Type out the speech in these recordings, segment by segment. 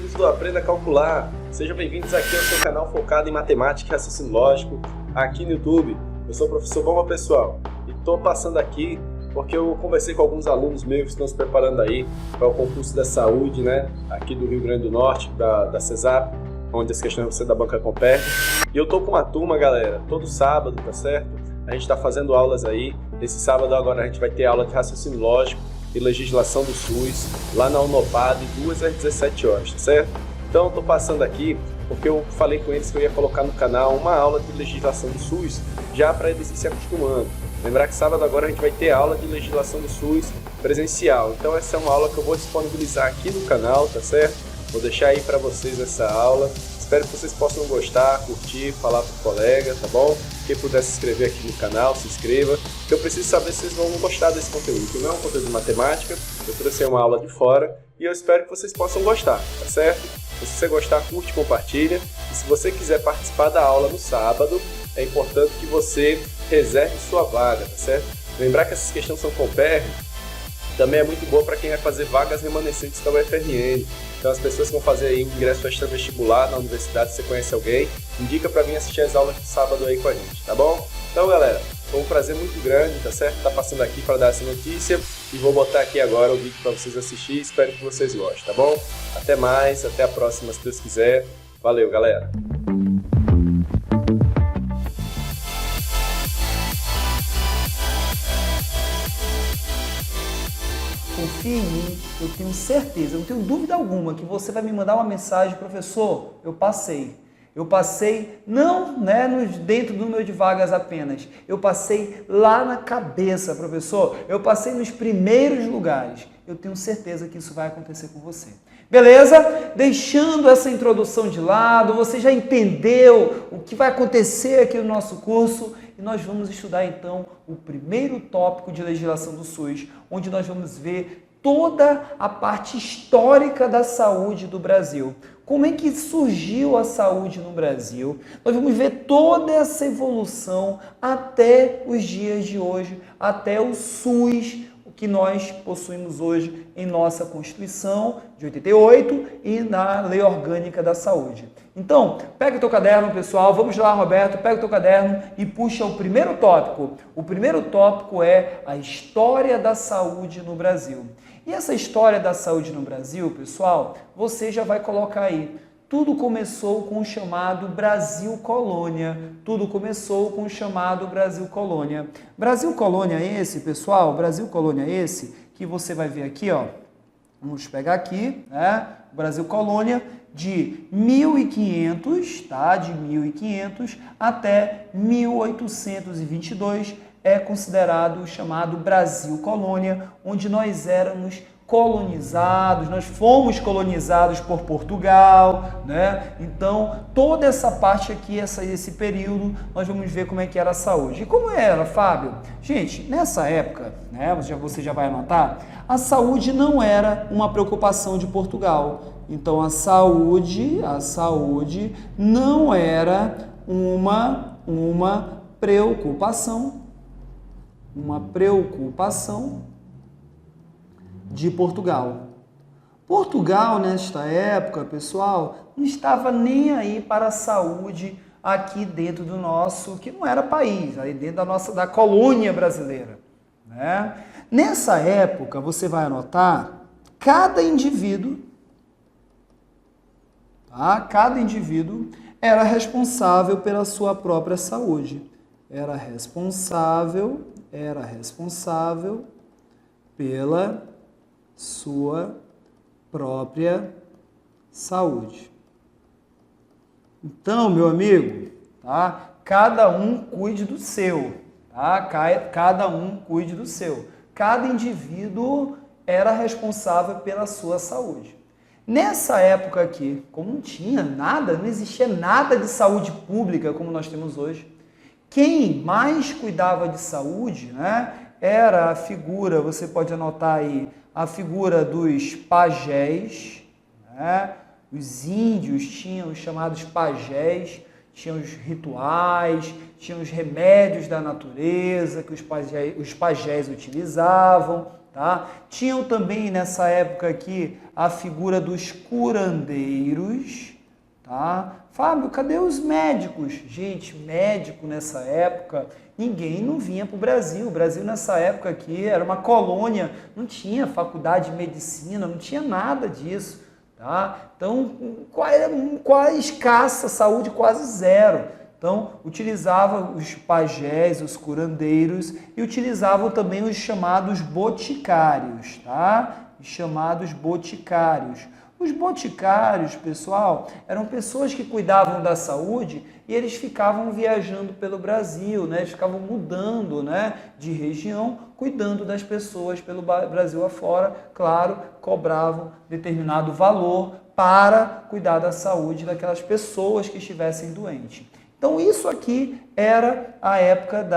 alunos do Aprenda a Calcular, sejam bem-vindos aqui ao seu canal focado em matemática e raciocínio lógico, aqui no YouTube. Eu sou o professor Bomba Pessoal e estou passando aqui porque eu conversei com alguns alunos meus que estão se preparando aí para o concurso da saúde, né, aqui do Rio Grande do Norte, da CESAP, onde as questões vão ser da banca Comperd. E eu estou com uma turma, galera, todo sábado, tá certo? A gente está fazendo aulas aí. Esse sábado agora a gente vai ter aula de raciocínio lógico e legislação do SUS, lá na Unopad, 2 às 17 horas, tá certo? Então eu estou passando aqui porque eu falei com eles que eu ia colocar no canal uma aula de legislação do SUS, já para eles se acostumando. Lembrar que sábado agora a gente vai ter aula de legislação do SUS presencial. Então essa é uma aula que eu vou disponibilizar aqui no canal, tá certo? Vou deixar aí para vocês essa aula. Espero que vocês possam gostar, curtir, falar para o colega, tá bom? Quem puder se inscrever aqui no canal, se inscreva. Porque eu preciso saber se vocês vão gostar desse conteúdo. Que não é um conteúdo de matemática, eu trouxe uma aula de fora e eu espero que vocês possam gostar, tá certo? Se você gostar, curte, compartilha. E se você quiser participar da aula no sábado, é importante que você reserve sua vaga, tá certo? Lembrar que essas questões são Comperd, também é muito boa para quem vai fazer vagas remanescentes da UFRN. Então as pessoas que vão fazer aí ingresso extra-vestibular na universidade, se você conhece alguém, indica para vir assistir as aulas de sábado aí com a gente, tá bom? Então galera, foi um prazer muito grande, tá certo? Tá passando aqui para dar essa notícia e vou botar aqui agora o vídeo para vocês assistirem, espero que vocês gostem, tá bom? Até mais, até a próxima se Deus quiser. Valeu, galera! Confie em mim, eu tenho certeza, eu não tenho dúvida alguma que você vai me mandar uma mensagem: professor, eu passei. Eu passei não dentro do número de vagas apenas, eu passei lá na cabeça, professor, eu passei nos primeiros lugares. Eu tenho certeza que isso vai acontecer com você. Beleza? Deixando essa introdução de lado, você já entendeu o que vai acontecer aqui no nosso curso e nós vamos estudar então o primeiro tópico de legislação do SUS, onde nós vamos ver toda a parte histórica da saúde do Brasil. Como é que surgiu a saúde no Brasil? Nós vamos ver toda essa evolução até os dias de hoje, até o SUS, o que nós possuímos hoje em nossa Constituição de 88 e na Lei Orgânica da Saúde. Então, pega o teu caderno, pessoal, vamos lá, Roberto, pega o teu caderno e puxa o primeiro tópico. O primeiro tópico é a história da saúde no Brasil. E essa história da saúde no Brasil, pessoal, você já vai colocar aí. Tudo começou com o chamado Brasil Colônia. Tudo começou com o chamado Brasil Colônia. Brasil Colônia é esse, pessoal, Brasil Colônia é esse que você vai ver aqui, ó. Vamos pegar aqui, né? Brasil Colônia de 1500, tá? De 1500 até 1822 é considerado o chamado Brasil Colônia, onde nós éramos colonizados, nós fomos colonizados por Portugal, né? Então, toda essa parte aqui, esse período, nós vamos ver como é que era a saúde. E como era, Fábio? Gente, nessa época, né, você já vai anotar, a saúde não era uma preocupação de Portugal. Então, a saúde não era uma preocupação de Portugal. Portugal, nesta época, pessoal, não estava nem aí para a saúde aqui dentro do nosso, que não era país, aí dentro da colônia brasileira, né? Nessa época, você vai anotar, cada indivíduo era responsável pela sua própria saúde. Era responsável pela sua própria saúde. Então, meu amigo, tá? Cada um cuide do seu, tá? Cada um cuide do seu. Cada indivíduo era responsável pela sua saúde. Nessa época aqui, como não tinha nada, não existia nada de saúde pública como nós temos hoje, quem mais cuidava de saúde, né, era a figura, você pode anotar aí, a figura dos pajés, né? Os índios tinham os chamados pajés, tinham os rituais, tinham os remédios da natureza que os pajés utilizavam, tá? Tinham também nessa época aqui a figura dos curandeiros, tá? Fábio, cadê os médicos? Gente, médico nessa época, ninguém não vinha para o Brasil. O Brasil nessa época aqui era uma colônia, não tinha faculdade de medicina, não tinha nada disso, tá? Então, quase escassa, saúde quase zero. Então, utilizavam os pajés, os curandeiros e utilizavam também os chamados boticários, tá? Os chamados boticários. Os boticários, pessoal, eram pessoas que cuidavam da saúde e eles ficavam viajando pelo Brasil, né? Eles ficavam mudando, né, de região, cuidando das pessoas pelo Brasil afora. Claro, cobravam determinado valor para cuidar da saúde daquelas pessoas que estivessem doentes. Então, isso aqui era a época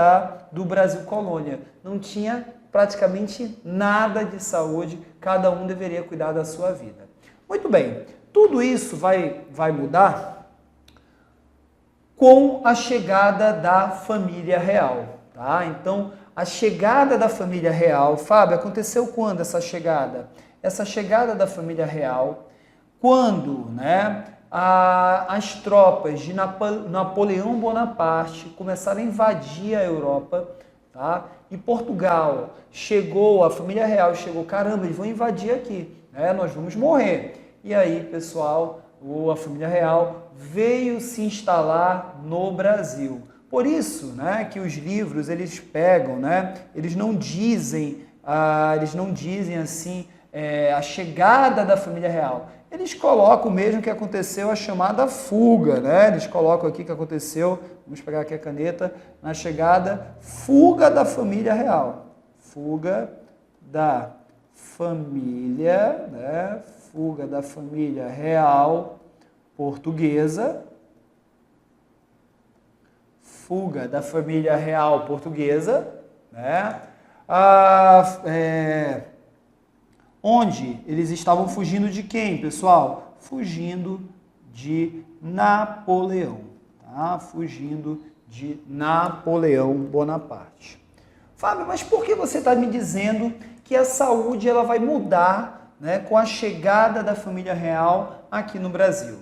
do Brasil colônia. Não tinha praticamente nada de saúde, cada um deveria cuidar da sua vida. Muito bem, tudo isso vai mudar com a chegada da família real, tá? Então, a chegada da família real, Fábio, aconteceu quando essa chegada? Essa chegada da família real, quando, né, as tropas de Napoleão Bonaparte começaram a invadir a Europa, tá? E Portugal chegou, a família real chegou, caramba, eles vão invadir aqui, né? Nós vamos morrer. E aí, pessoal, a família real veio se instalar no Brasil. Por isso, né, que os livros eles pegam, né? Eles não dizem assim a chegada da família real. Eles colocam mesmo que aconteceu a chamada fuga, né? Eles colocam aqui que aconteceu, vamos pegar aqui a caneta, na chegada, fuga da família real. Fuga da família, né? Fuga da família real portuguesa. Fuga da família real portuguesa, né? Onde eles estavam fugindo de quem, pessoal? Fugindo de Napoleão, tá? Fugindo de Napoleão Bonaparte. Fábio, mas por que você está me dizendo que a saúde ela vai mudar, né, com a chegada da família real aqui no Brasil?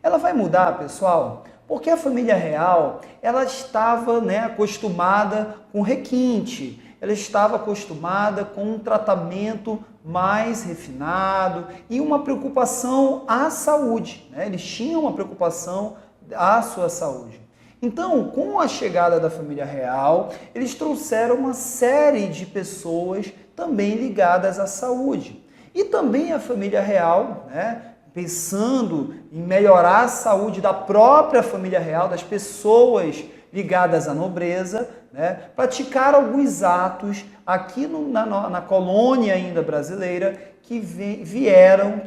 Ela vai mudar, pessoal, porque a família real ela estava, né, acostumada com requinte, ela estava acostumada com um tratamento mais refinado e uma preocupação à saúde, né? Eles tinham uma preocupação à sua saúde. Então, com a chegada da família real, eles trouxeram uma série de pessoas também ligadas à saúde. E também a família real, né, pensando em melhorar a saúde da própria família real, das pessoas ligadas à nobreza, né, praticaram alguns atos aqui na colônia ainda brasileira que vieram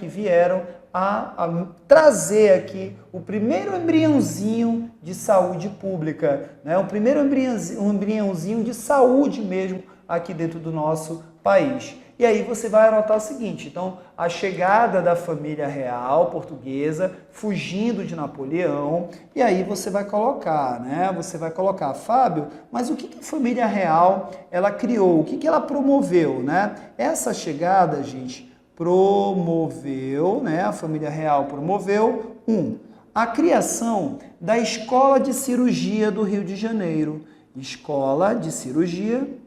a trazer aqui o primeiro embriãozinho de saúde pública, né, o primeiro embriãozinho de saúde mesmo aqui dentro do nosso país. E aí você vai anotar o seguinte, então, a chegada da família real portuguesa, fugindo de Napoleão, e aí você vai colocar, né? Você vai colocar, Fábio, mas o que a família real ela criou? O que ela promoveu, né? Essa chegada, gente, promoveu, né? A família real promoveu, a criação da Escola de Cirurgia do Rio de Janeiro. Escola de Cirurgia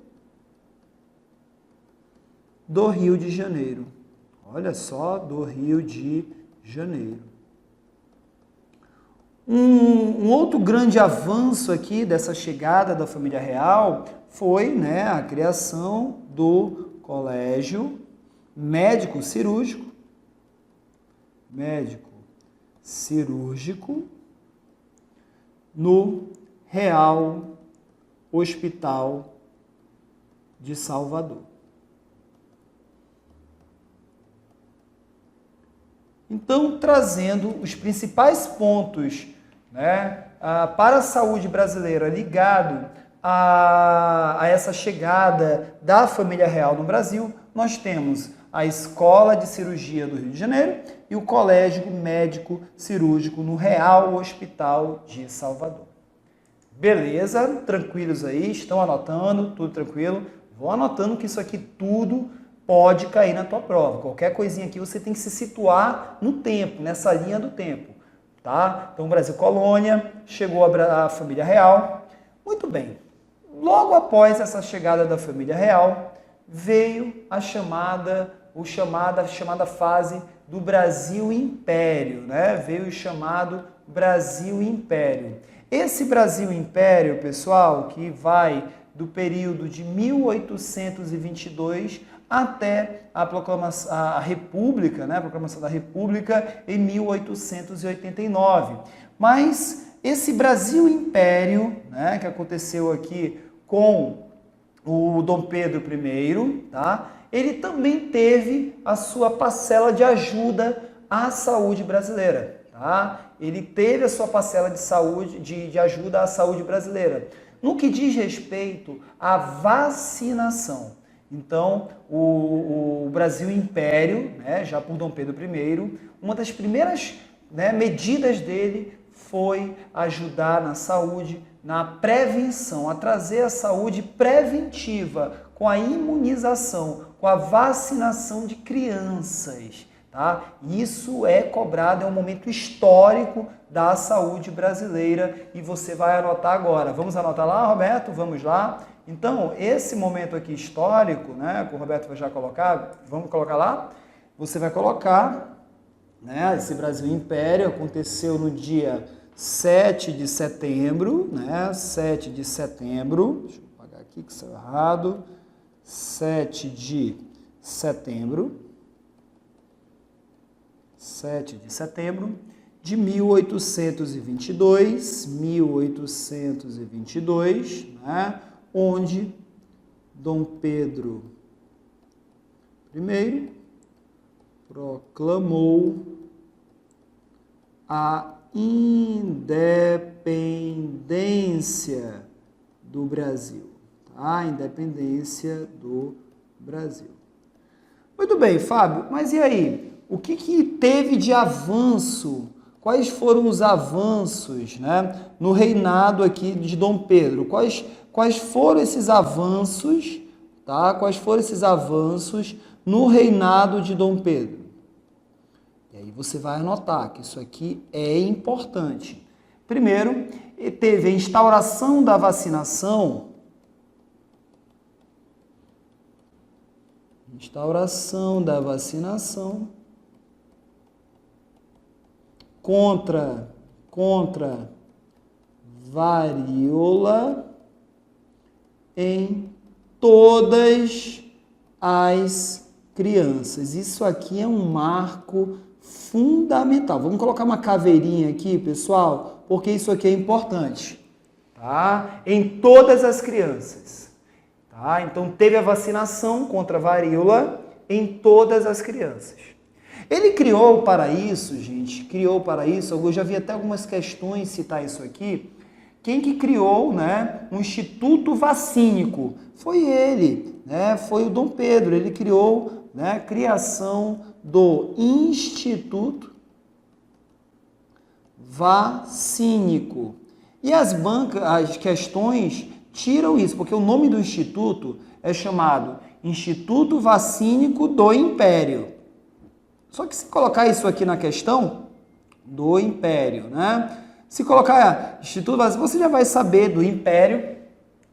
do Rio de Janeiro. Olha só, do Rio de Janeiro. Um outro grande avanço aqui dessa chegada da família real foi, né, a criação do Colégio Médico Cirúrgico no Real Hospital de Salvador. Então, trazendo os principais pontos, né, para a saúde brasileira ligado a essa chegada da família real no Brasil, nós temos a Escola de Cirurgia do Rio de Janeiro e o Colégio Médico Cirúrgico no Real Hospital de Salvador. Beleza? Tranquilos aí? Estão anotando? Tudo tranquilo? Vou anotando que isso aqui tudo pode cair na tua prova. Qualquer coisinha aqui você tem que se situar no tempo, nessa linha do tempo. Tá? Então, Brasil colônia, chegou a família real. Muito bem. Logo após essa chegada da família real, veio a chamada fase do Brasil Império, né? Veio o chamado Brasil Império. Esse Brasil Império, pessoal, que vai do período de 1822 até a República, né? A proclamação da República em 1889. Mas esse Brasil Império, né, que aconteceu aqui com o Dom Pedro I, tá? Ele também teve a sua parcela de ajuda à saúde brasileira, tá? Ele teve a sua parcela de saúde, de ajuda à saúde brasileira. No que diz respeito à vacinação. Então, o Brasil Império, né, já por Dom Pedro I, uma das primeiras, né, medidas dele foi ajudar na saúde, na prevenção, a trazer a saúde preventiva com a imunização, com a vacinação de crianças. Tá? Isso é cobrado, é um momento histórico da saúde brasileira e você vai anotar agora. Vamos anotar lá, Roberto? Vamos lá? Então, esse momento aqui histórico, né, que o Roberto vai já colocar, vamos colocar lá? Você vai colocar, né, esse Brasil Império aconteceu no dia 7 de setembro, né, 7 de setembro, deixa eu apagar aqui que saiu errado, 7 de setembro, 7 de setembro de 1822, né, onde Dom Pedro I proclamou a independência do Brasil. Tá? A independência do Brasil. Muito bem, Fábio, mas e aí? O que teve de avanço? Quais foram os avanços, né, no reinado aqui de Dom Pedro? Quais foram esses avanços, tá? Quais foram esses avanços no reinado de Dom Pedro? E aí você vai anotar que isso aqui é importante. Primeiro, teve a instauração da vacinação. Instauração da vacinação contra varíola em todas as crianças. Isso aqui é um marco fundamental. Vamos colocar uma caveirinha aqui, pessoal, porque isso aqui é importante, tá? Em todas as crianças, tá? Então teve a vacinação contra a varíola em todas as crianças. Ele criou para isso, gente, eu já vi até algumas questões citar isso aqui. Quem que criou, né, um instituto vacínico? Foi ele, né, foi o Dom Pedro. Ele criou, né, a criação do Instituto Vacínico. E as questões tiram isso, porque o nome do instituto é chamado Instituto Vacínico do Império. Só que se colocar isso aqui na questão do Império, né? Se colocar Instituto Vacínico, você já vai saber do Império,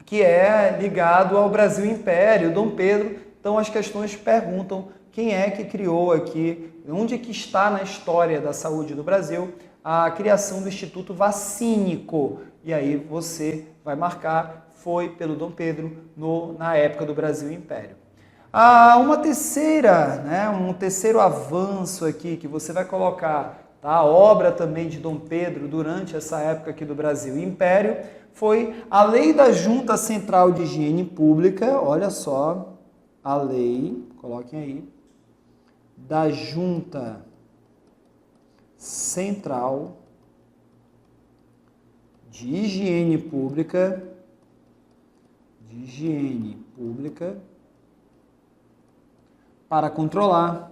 que é ligado ao Brasil Império, Dom Pedro. Então as questões perguntam quem é que criou aqui, onde é que está na história da saúde do Brasil a criação do Instituto Vacínico. E aí você vai marcar, foi pelo Dom Pedro na época do Brasil Império. Uma terceira, né, um terceiro avanço aqui que você vai colocar, tá, a obra também de Dom Pedro durante essa época aqui do Brasil Império, foi a Lei da Junta Central de Higiene Pública. Olha só, a lei, coloquem aí, da Junta Central de Higiene Pública, para controlar.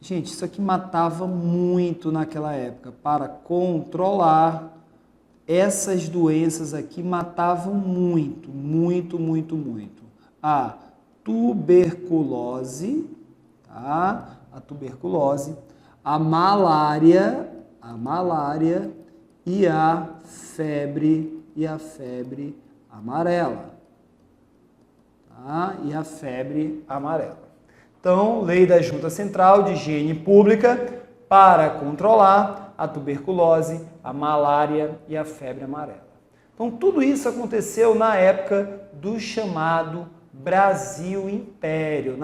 Gente, isso aqui matava muito naquela época. Para controlar essas doenças aqui, matavam muito. A tuberculose, tá? A tuberculose, a malária e a febre amarela. Tá? E a febre amarela. Então, lei da Junta Central de Higiene Pública para controlar a tuberculose, a malária e a febre amarela. Então, tudo isso aconteceu na época do chamado Brasil Império,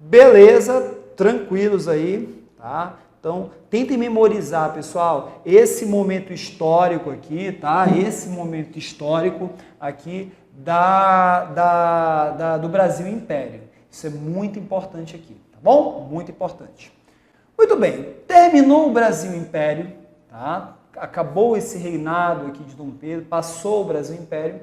Beleza? Tranquilos aí, tá? Então, tentem memorizar, pessoal, esse momento histórico aqui, tá? Esse momento histórico aqui do Brasil Império. Isso é muito importante aqui, tá bom? Muito importante. Muito bem, terminou o Brasil Império, tá? Acabou esse reinado aqui de Dom Pedro, passou o Brasil Império,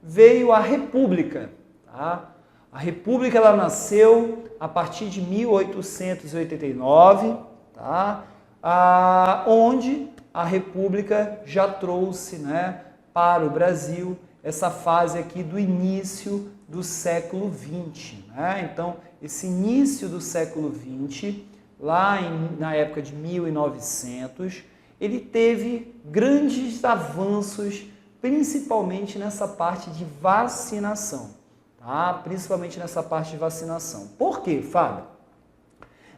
veio a República, tá? A República ela nasceu a partir de 1889, tá? Onde a República já trouxe, né, para o Brasil essa fase aqui do início do século XX. Né? Então, esse início do século XX, na época de 1900, ele teve grandes avanços, principalmente nessa parte de vacinação. Tá? Principalmente nessa parte de vacinação. Por quê, Fábio?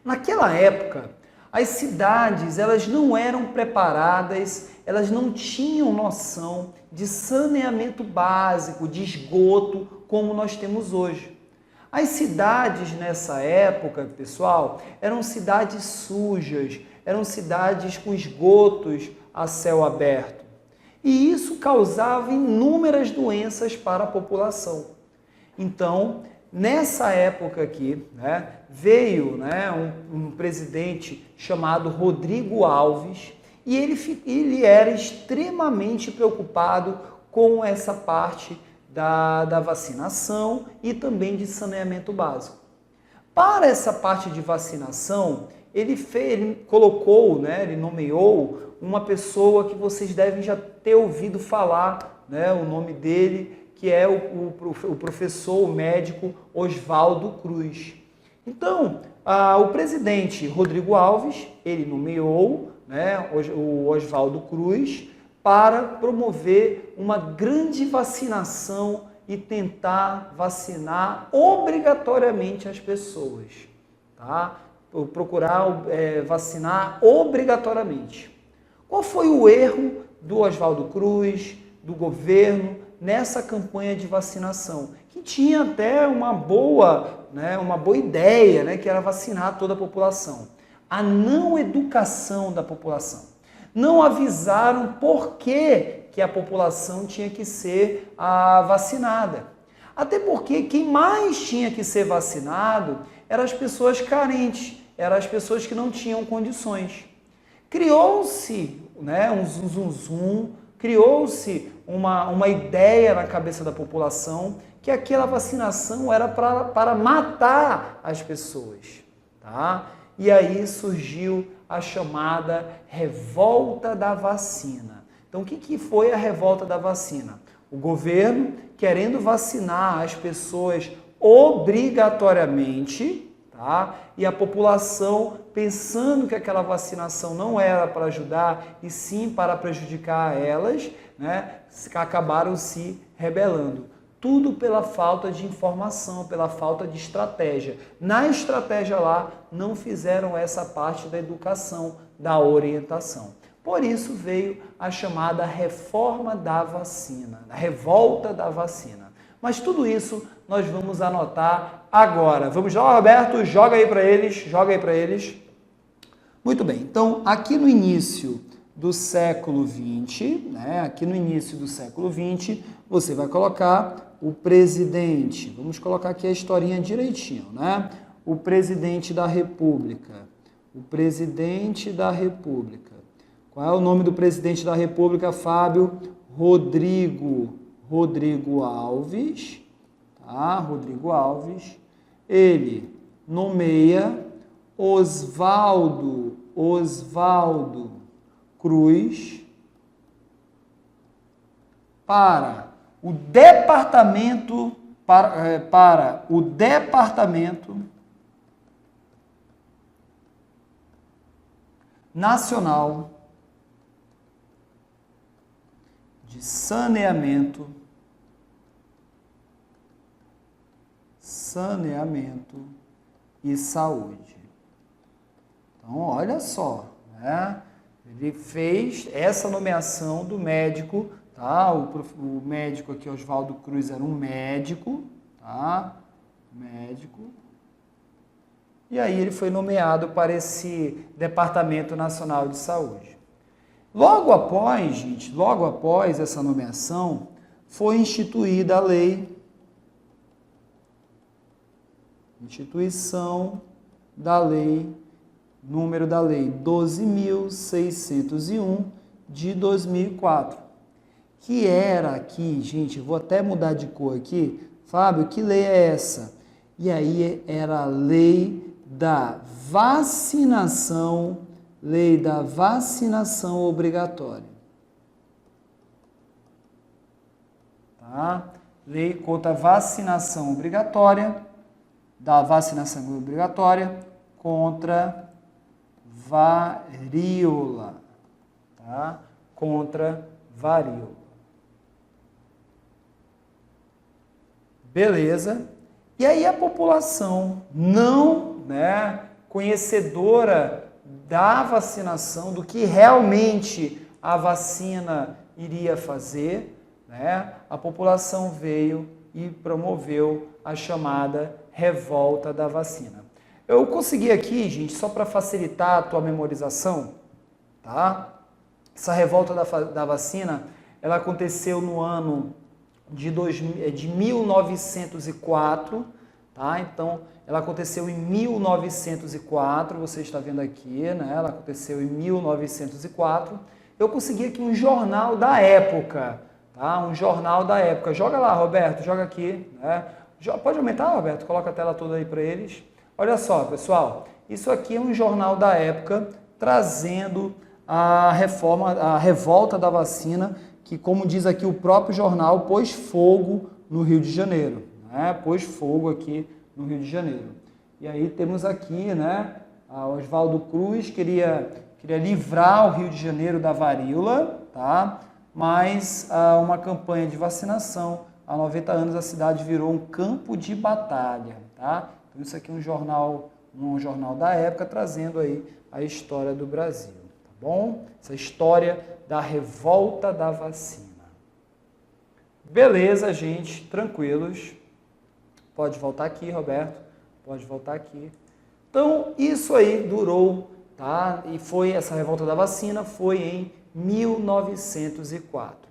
Naquela época, as cidades elas não eram preparadas, elas não tinham noção de saneamento básico, de esgoto, como nós temos hoje. As cidades nessa época, pessoal, eram cidades sujas, eram cidades com esgotos a céu aberto. E isso causava inúmeras doenças para a população. Então, nessa época aqui, né, veio, né, um presidente chamado Rodrigo Alves e ele era extremamente preocupado com essa parte da vacinação e também de saneamento básico. Para essa parte de vacinação, ele colocou, né, ele nomeou uma pessoa que vocês devem já ter ouvido falar, né, o nome dele, que é o professor, o médico Oswaldo Cruz. Então, o presidente Rodrigo Alves, ele nomeou, né, o Oswaldo Cruz para promover uma grande vacinação e tentar vacinar obrigatoriamente as pessoas. Tá? Procurar vacinar obrigatoriamente. Qual foi o erro do Oswaldo Cruz, do governo, nessa campanha de vacinação, que tinha até uma boa ideia, né, que era vacinar toda a população. A não educação da população. Não avisaram por que a população tinha que ser vacinada. Até porque quem mais tinha que ser vacinado eram as pessoas carentes, eram as pessoas que não tinham condições. Criou-se, né, um zum, criou-se uma ideia na cabeça da população que aquela vacinação era para matar as pessoas. Tá? E aí surgiu a chamada revolta da vacina. Então, o que foi a revolta da vacina? O governo querendo vacinar as pessoas obrigatoriamente, tá? E a população pensando que aquela vacinação não era para ajudar e sim para prejudicar elas, né? Acabaram se rebelando. Tudo pela falta de informação, pela falta de estratégia. Na estratégia lá, não fizeram essa parte da educação, da orientação. Por isso veio a chamada reforma da vacina, a revolta da vacina. Mas tudo isso nós vamos anotar agora. Vamos lá, Roberto, joga aí para eles. Muito bem, então aqui no início do século XX, né? Aqui no início do século XX, você vai colocar o presidente. Vamos colocar aqui a historinha direitinho, né? O presidente da República. O presidente da República. Qual é o nome do presidente da República, Fábio? Rodrigo Alves. Tá? Rodrigo Alves. Ele nomeia Oswaldo Cruz para o departamento para o Departamento Nacional de Saneamento e Saúde. Então, olha só, né? Ele fez essa nomeação do médico, tá? O médico aqui, Oswaldo Cruz, era um médico, tá? Médico. E aí ele foi nomeado para esse Departamento Nacional de Saúde. Logo após, gente, logo após essa nomeação, foi instituída a lei, instituição da lei, número da lei 12.601 de 2004, que era aqui, gente, vou até mudar de cor aqui, Fábio, que lei é essa? E aí era a lei da vacinação obrigatória. Tá? Lei contra a vacinação obrigatória, contra varíola, tá? Contra varíola. Beleza? E aí a população não, né, conhecedora da vacinação, do que realmente a vacina iria fazer, né, a população veio e promoveu a chamada revolta da vacina. Eu consegui aqui, gente, só para facilitar a tua memorização, tá? Essa revolta da vacina, ela aconteceu no ano de 1904, tá? Então, ela aconteceu em 1904, você está vendo aqui, né? Ela aconteceu em 1904. Eu consegui aqui um jornal da época, tá? Um jornal da época. Joga lá, Roberto, joga aqui, né? Pode aumentar, Roberto? Coloca a tela toda aí para eles. Olha só, pessoal, isso aqui é um jornal da época trazendo a revolta da vacina, que, como diz aqui o próprio jornal, pôs fogo no Rio de Janeiro, né? Pôs fogo aqui no Rio de Janeiro. E aí temos aqui, né, Oswaldo Cruz queria livrar o Rio de Janeiro da varíola, tá? Mas uma campanha de vacinação, há 90 anos a cidade virou um campo de batalha, tá? Então isso aqui é um jornal da época trazendo aí a história do Brasil, tá bom? Essa história da revolta da vacina. Beleza, gente, tranquilos. Pode voltar aqui, Roberto, pode voltar aqui. Então, isso aí durou, tá? E essa revolta da vacina foi em 1904.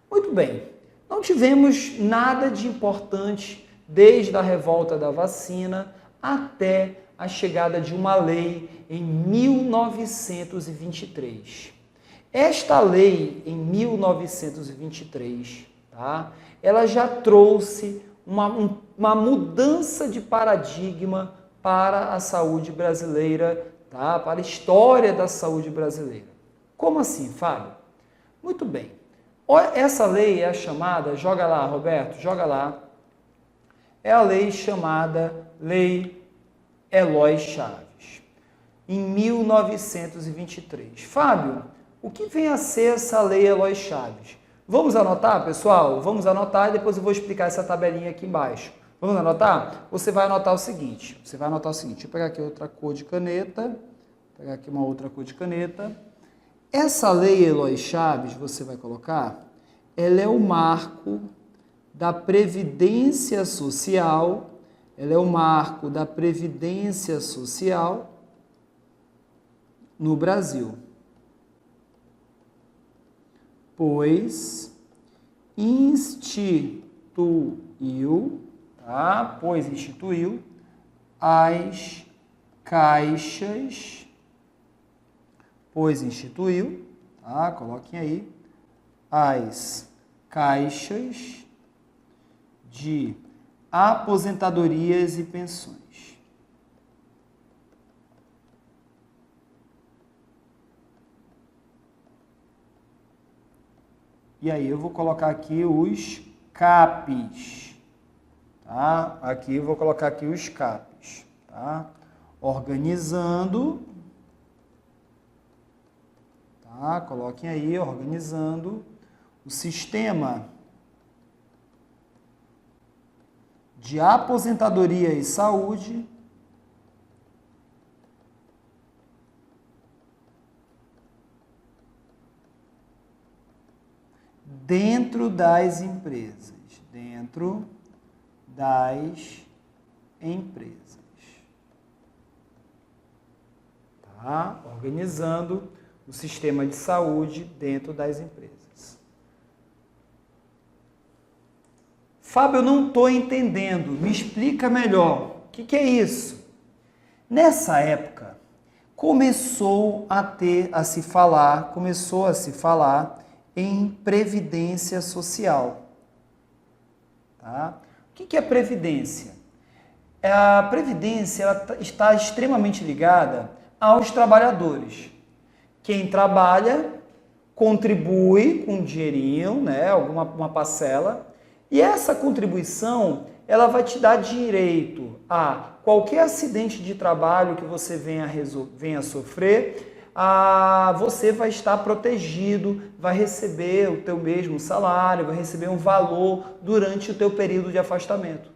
Muito bem, não tivemos nada de importante desde a revolta da vacina até a chegada de uma lei em 1923. Esta lei, em 1923, tá? Ela já trouxe uma mudança de paradigma para a saúde brasileira, tá? Para a história da saúde brasileira. Como assim, Fábio? Muito bem. Essa lei é a chamada, joga lá, Roberto, joga lá, é a lei chamada Lei Eloy Chaves, em 1923. Fábio, o que vem a ser essa Lei Eloy Chaves? Vamos anotar, pessoal? Vamos anotar e depois eu vou explicar essa tabelinha aqui embaixo. Vamos anotar? Você vai anotar o seguinte, deixa eu pegar aqui outra cor de caneta, Essa Lei Eloy Chaves, você vai colocar, ela é o marco da Previdência Social, no Brasil, pois instituiu as caixas, coloquem aí, as caixas de aposentadorias e pensões. E aí eu vou colocar aqui os CAPES. Tá? Aqui vou colocar aqui os CAPES. Tá? Organizando. Tá? Coloquem aí, organizando o sistema de aposentadoria e saúde dentro das empresas. Dentro das empresas. Tá? Organizando o sistema de saúde dentro das empresas. Fábio, eu não estou entendendo. Me explica melhor. O que é isso? Nessa época, começou a se falar em previdência social. Tá? O que é previdência? A previdência está extremamente ligada aos trabalhadores. Quem trabalha contribui com um dinheirinho, né, uma parcela, e essa contribuição ela vai te dar direito a qualquer acidente de trabalho que você venha sofrer, você vai estar protegido, vai receber o teu mesmo salário, vai receber um valor durante o teu período de afastamento.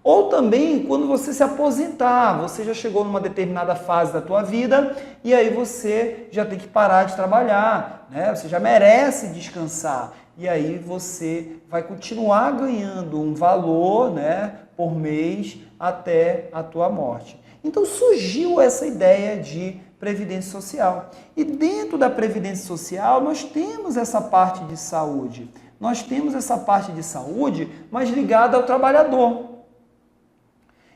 Ou também, quando você se aposentar, você já chegou numa determinada fase da tua vida e aí você já tem que parar de trabalhar, né? Você já merece descansar. E aí você vai continuar ganhando um valor, né, por mês até a tua morte. Então surgiu essa ideia de previdência social. E dentro da previdência social nós temos essa parte de saúde. Nós temos essa parte de saúde, mas ligada ao trabalhador.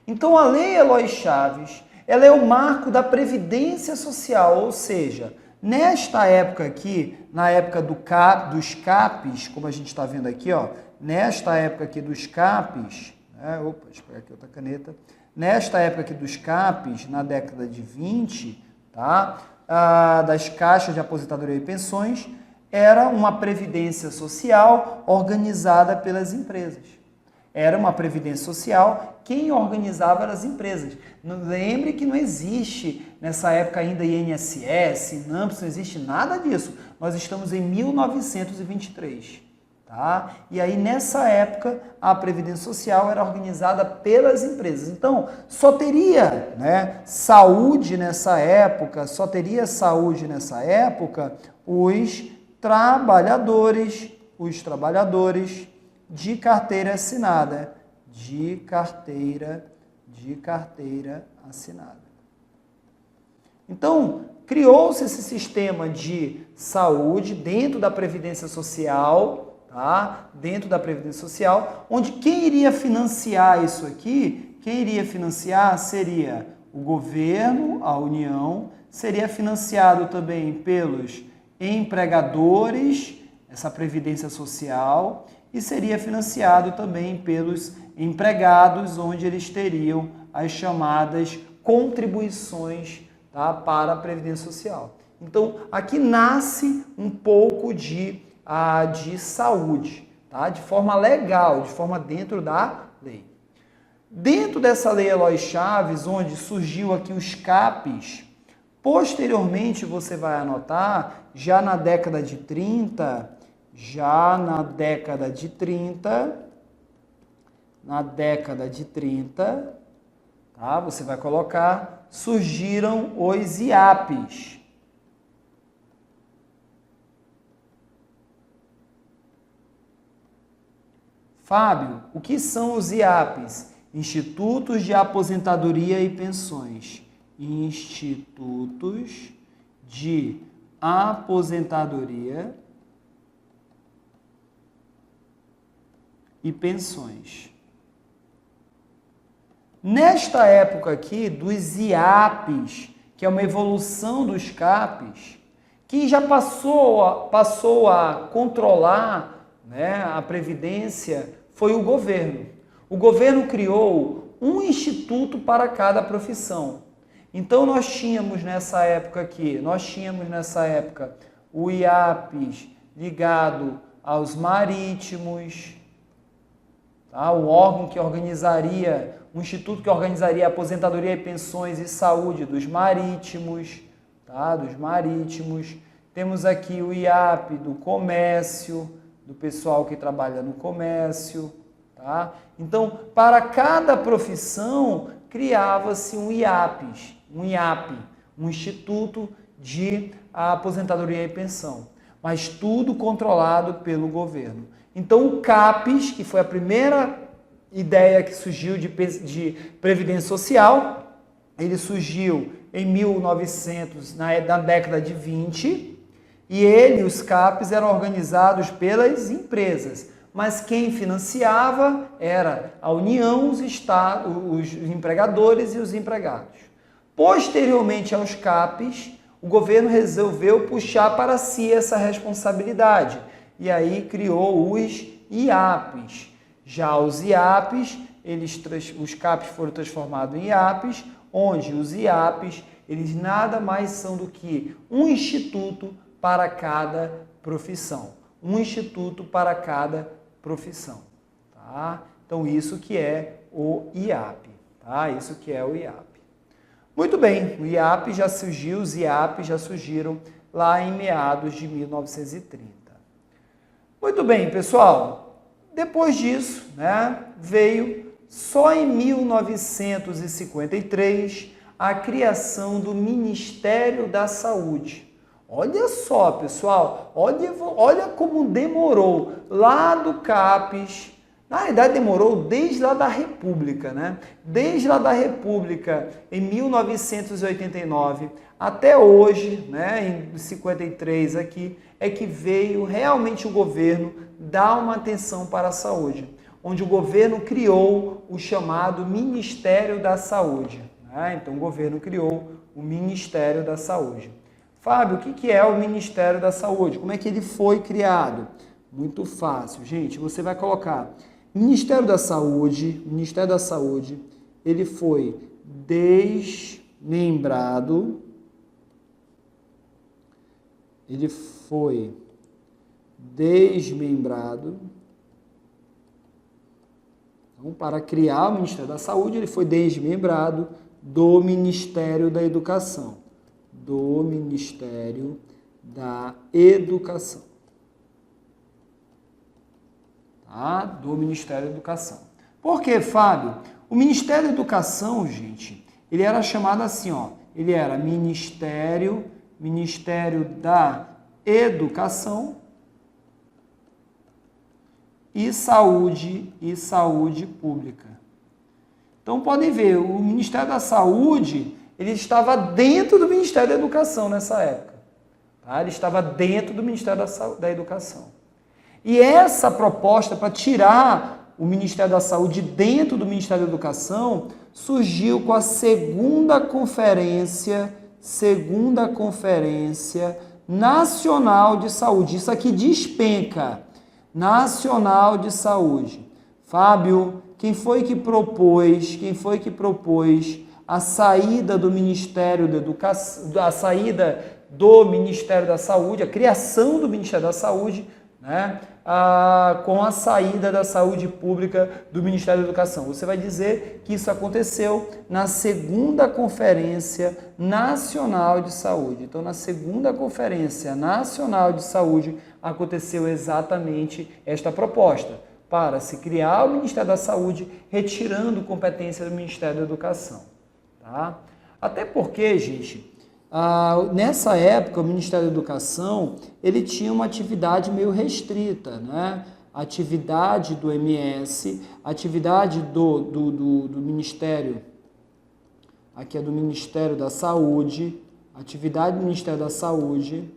Então, a Lei Eloy Chaves, ela é o marco da previdência social, ou seja, nesta época aqui, na época dos CAPES, como a gente está vendo aqui, ó, nesta época aqui dos CAPES, deixa eu pegar aqui outra caneta, nesta época aqui dos CAPES, na década de 20, tá, das caixas de aposentadoria e pensões, era uma previdência social organizada pelas empresas. Era uma previdência social, quem organizava eram as empresas. Lembre que não existe, nessa época ainda, INSS, INAMPS, não existe nada disso. Nós estamos em 1923. Tá? E aí, nessa época, a Previdência Social era organizada pelas empresas. Então, só teria, né, saúde nessa época, os trabalhadores de carteira assinada, Então, criou-se esse sistema de saúde dentro da Previdência Social, tá? Dentro da Previdência Social, onde quem iria financiar isso aqui, seria o governo, a União, seria financiado também pelos empregadores, essa Previdência Social, e seria financiado também pelos empregados, onde eles teriam as chamadas contribuições, tá, para a Previdência Social. Então, aqui nasce um pouco de saúde, tá, de forma legal, de forma dentro da lei. Dentro dessa Lei Eloy Chaves, onde surgiu aqui os CAPES, posteriormente você vai anotar, já na década de 30, tá? Você vai colocar, surgiram os IAPs. Fábio, o que são os IAPs? Institutos de Aposentadoria e Pensões. Institutos de Aposentadoria e Pensões. Nesta época aqui, dos IAPs, que é uma evolução dos CAPES, que já passou a controlar, né, a Previdência, foi o governo. O governo criou um instituto para cada profissão. Então, nós tínhamos nessa época o IAPs ligado aos marítimos, tá? O órgão que organizaria, o instituto que organizaria a aposentadoria e pensões e saúde dos marítimos, tá? Dos marítimos. Temos aqui o IAP do comércio, do pessoal que trabalha no comércio, tá? Então, para cada profissão, criava-se um IAP, um Instituto de Aposentadoria e Pensão, mas tudo controlado pelo governo. Então, o CAPES, que foi a primeira ideia que surgiu de Previdência Social, ele surgiu em 1900, na década de 20, e os CAPES eram organizados pelas empresas, mas quem financiava era a União, os estados, os empregadores e os empregados. Posteriormente aos CAPES, o governo resolveu puxar para si essa responsabilidade e aí criou os IAPs. Já os IAPs, os CAPES foram transformados em IAPs, onde os IAPs, eles nada mais são do que um instituto para cada profissão. Um instituto para cada profissão. Tá? Então, isso que é o IAP. Tá? Isso que é o IAP. Muito bem, o IAP já surgiu, os IAPs já surgiram lá em meados de 1930. Muito bem, pessoal. Depois disso, né, veio só em 1953 a criação do Ministério da Saúde. Olha só, pessoal, olha como demorou lá do CAPES. Na verdade, demorou desde lá da República, né? Desde lá da República, em 1989, até hoje, né, em 53 aqui, é que veio realmente o governo dar uma atenção para a saúde, onde o governo criou o chamado Ministério da Saúde. Né? Então, o governo criou o Ministério da Saúde. Fábio, o que é o Ministério da Saúde? Como é que ele foi criado? Muito fácil, gente. Você vai colocar Ministério da Saúde, ele foi desmembrado, Então, para criar o Ministério da Saúde, ele foi desmembrado do Ministério da Educação. Do Ministério da Educação. Tá? Do Ministério da Educação. Por quê, Fábio? O Ministério da Educação, gente, ele era chamado assim, ó, ele era Ministério da Educação e Saúde Pública. Então, podem ver, o Ministério da Saúde, ele estava dentro do Ministério da Educação nessa época. Tá? Ele estava dentro do Ministério da Educação. E essa proposta para tirar o Ministério da Saúde dentro do Ministério da Educação surgiu com a segunda conferência nacional de saúde. Isso aqui despenca. Nacional de Saúde. Fábio, quem foi que propôs a saída do Ministério da Educação, a saída do Ministério da Saúde, a criação do Ministério da Saúde, né, com a saída da saúde pública do Ministério da Educação? Você vai dizer que isso aconteceu na segunda Conferência Nacional de Saúde. Então, na segunda Conferência Nacional de Saúde, aconteceu exatamente esta proposta, para se criar o Ministério da Saúde, retirando competência do Ministério da Educação. Tá? Até porque, gente, nessa época, o Ministério da Educação, ele tinha uma atividade meio restrita, né? Atividade do MS, atividade do Ministério, aqui é do Ministério da Saúde, atividade do Ministério da Saúde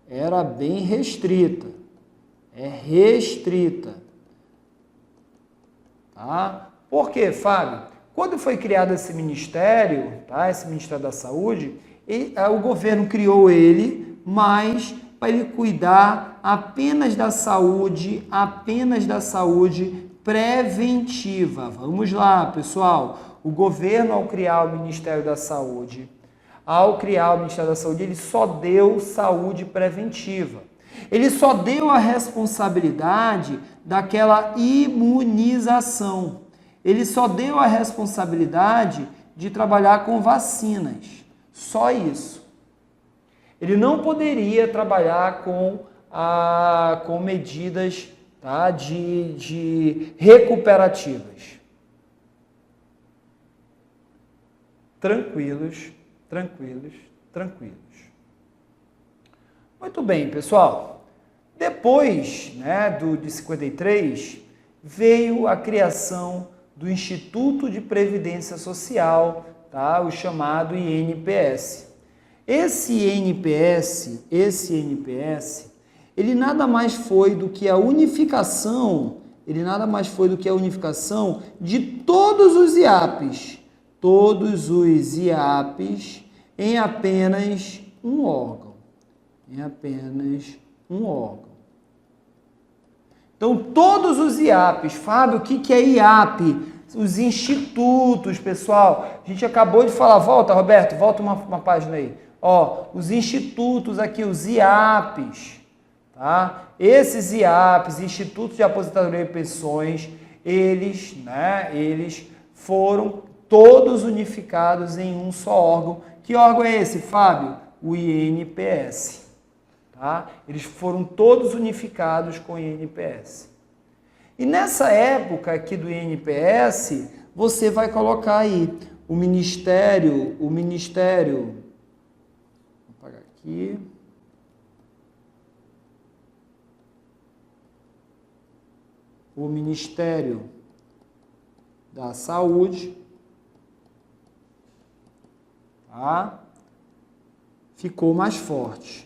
era bem restrita, tá? Por quê, Fábio? Quando foi criado esse ministério, tá? Esse Ministério da Saúde, o governo criou ele, mas para ele cuidar apenas da saúde preventiva. Vamos lá, pessoal. O governo, ao criar o Ministério da Saúde, ele só deu saúde preventiva. Ele só deu a responsabilidade daquela imunização. Ele só deu a responsabilidade de trabalhar com vacinas, só isso. Ele não poderia trabalhar com medidas, tá, de recuperativas. Tranquilos, tranquilos, tranquilos. Muito bem, pessoal. Depois, né, de 53, veio a criação do Instituto de Previdência Social, tá, o chamado INPS. Esse INPS, ele nada mais foi do que a unificação, de todos os IAPs, em apenas um órgão. Então, todos os IAPs, Fábio, o que é IAP? Os institutos, pessoal. A gente acabou de falar, volta, Roberto, volta uma página aí. Ó, os institutos aqui, os IAPs, tá? Esses IAPs, Institutos de Aposentadoria e Pensões, eles foram todos unificados em um só órgão. Que órgão é esse, Fábio? O INPS. Tá? Eles foram todos unificados com o INPS. E nessa época aqui do INPS, você vai colocar aí o Ministério, vou apagar aqui, o Ministério da Saúde, tá? Ficou mais forte.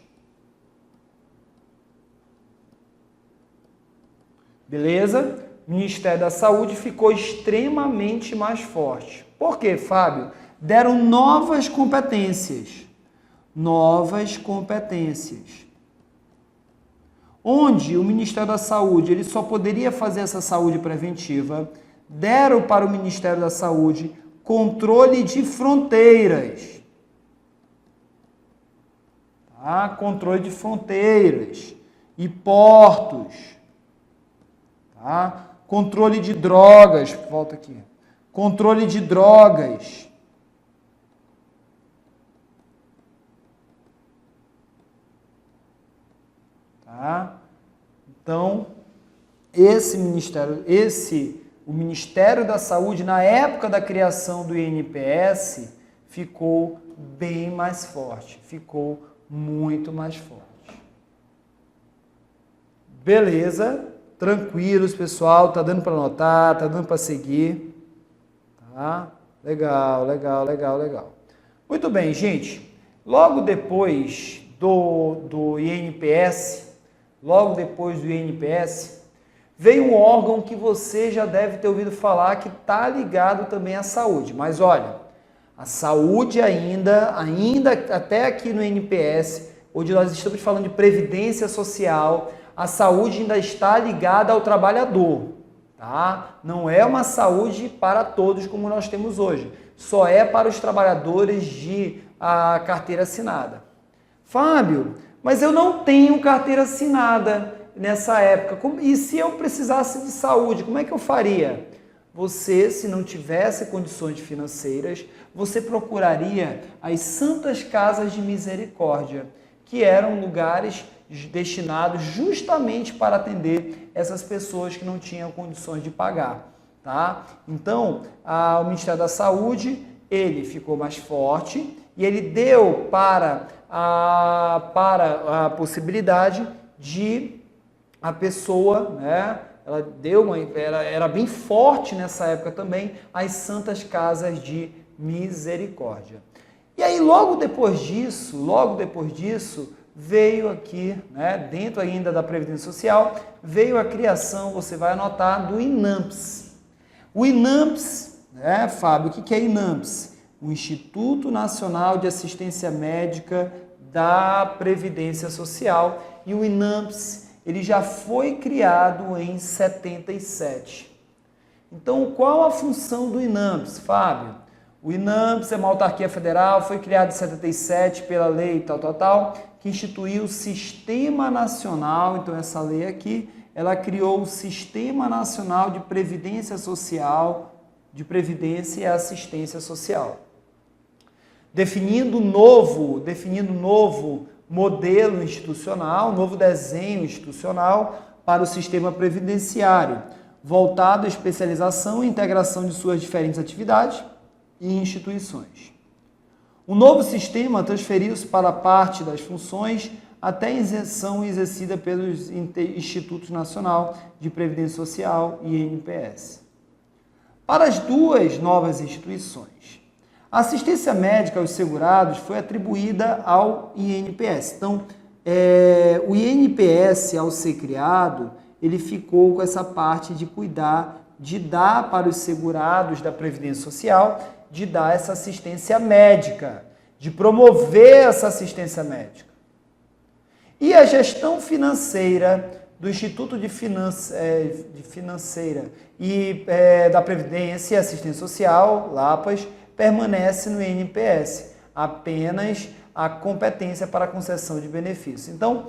Beleza? O Ministério da Saúde ficou extremamente mais forte. Por quê, Fábio? Deram novas competências. Onde o Ministério da Saúde ele só poderia fazer essa saúde preventiva, deram para o Ministério da Saúde controle de fronteiras. Tá? Controle de fronteiras e portos. Tá? Controle de drogas, volta aqui. Controle de drogas. Tá? Então, o Ministério da Saúde, na época da criação do INPS, ficou bem mais forte, ficou muito mais forte. Beleza? Tranquilos, pessoal, tá dando para anotar, tá dando para seguir, tá? Legal. Muito bem, gente. Logo depois do INPS, veio um órgão que você já deve ter ouvido falar que tá ligado também à saúde. Mas olha, a saúde ainda até aqui no INPS, onde nós estamos falando de previdência social, a saúde ainda está ligada ao trabalhador, tá? Não é uma saúde para todos como nós temos hoje. Só é para os trabalhadores de carteira assinada. Fábio, mas eu não tenho carteira assinada nessa época. E se eu precisasse de saúde, como é que eu faria? Você, se não tivesse condições financeiras, você procuraria as Santas Casas de Misericórdia, que eram lugares destinados justamente para atender essas pessoas que não tinham condições de pagar, tá? Então, o Ministério da Saúde, ele ficou mais forte e ele deu para a possibilidade de a pessoa, né, era bem forte nessa época também, as Santas Casas de Misericórdia. E aí, logo depois disso, veio aqui, né, dentro ainda da Previdência Social, veio a criação, você vai anotar, do INAMPS. O INAMPS, né, Fábio, o que é INAMPS? O Instituto Nacional de Assistência Médica da Previdência Social. E o INAMPS, ele já foi criado em 77. Então, qual a função do INAMPS, Fábio? O INAMPS é uma autarquia federal, foi criado em 77 pela lei tal, que instituiu o Sistema Nacional, então essa lei aqui, ela criou o Sistema Nacional de Previdência Social, de Previdência e Assistência Social, definindo um novo modelo institucional, novo desenho institucional para o sistema previdenciário, voltado à especialização e integração de suas diferentes atividades e instituições. O novo sistema transferiu-se para parte das funções até a isenção exercida pelos Institutos Nacional de Previdência Social e INPS. Para as duas novas instituições, a assistência médica aos segurados foi atribuída ao INPS. Então, o INPS, ao ser criado, ele ficou com essa parte de cuidar, de dar para os segurados da Previdência Social, de dar essa assistência médica, de promover essa assistência médica. E a gestão financeira do Instituto de Financeira e da Previdência e Assistência Social, LAPAS, permanece no INPS, apenas a competência para a concessão de benefícios. Então,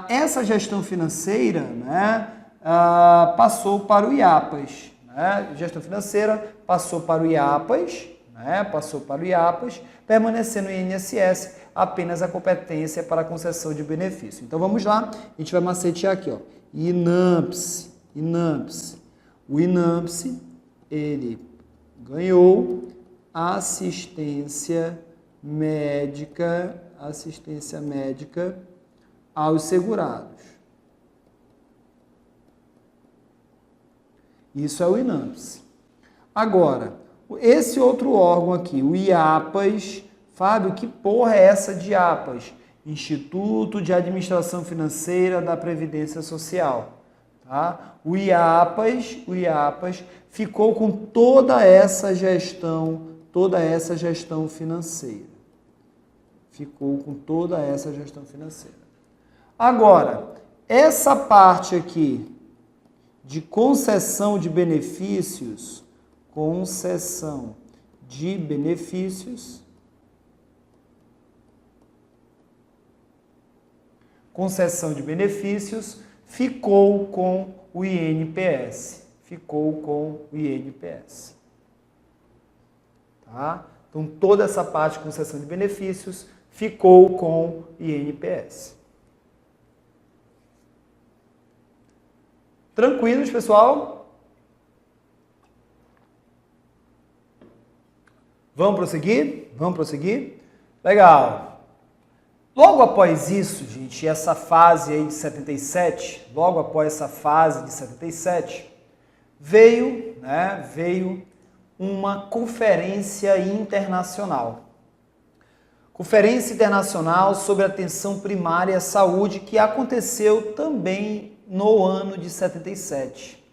essa gestão financeira, né, passou para o IAPAS. Né? Gestão financeira passou para o IAPAS, permanecendo no INSS apenas a competência para a concessão de benefício. Então vamos lá, a gente vai macetear aqui, ó. INAMPS. O INAMPS, ele ganhou assistência médica aos segurados. Isso é o INAMPS. Agora, esse outro órgão aqui, o IAPAS, Fábio, que porra é essa de IAPAS? Instituto de Administração Financeira da Previdência Social. Tá? O IAPAS ficou com toda essa gestão financeira. Agora, essa parte aqui de concessão de benefícios, ficou com o INPS. Tá? Então, toda essa parte de concessão de benefícios ficou com o INPS. Tranquilos, pessoal? Vamos prosseguir? Legal. Logo após isso, gente, essa fase aí de 77, veio uma conferência internacional. Conferência Internacional sobre Atenção Primária à Saúde, que aconteceu também no ano de 77.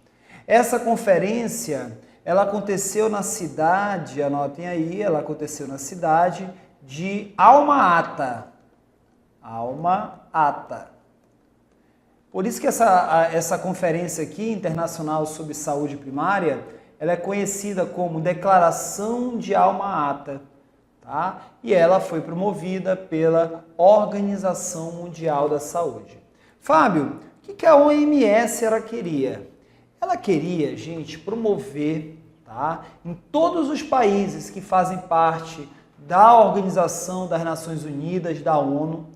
Essa conferência, ela aconteceu na cidade, anotem aí, de Alma-Ata. Por isso que essa conferência aqui, internacional sobre saúde primária, ela é conhecida como Declaração de Alma-Ata, tá? E ela foi promovida pela Organização Mundial da Saúde. Fábio, o que a OMS ela queria? Ela queria, gente, promover, tá, em todos os países que fazem parte da Organização das Nações Unidas, da ONU,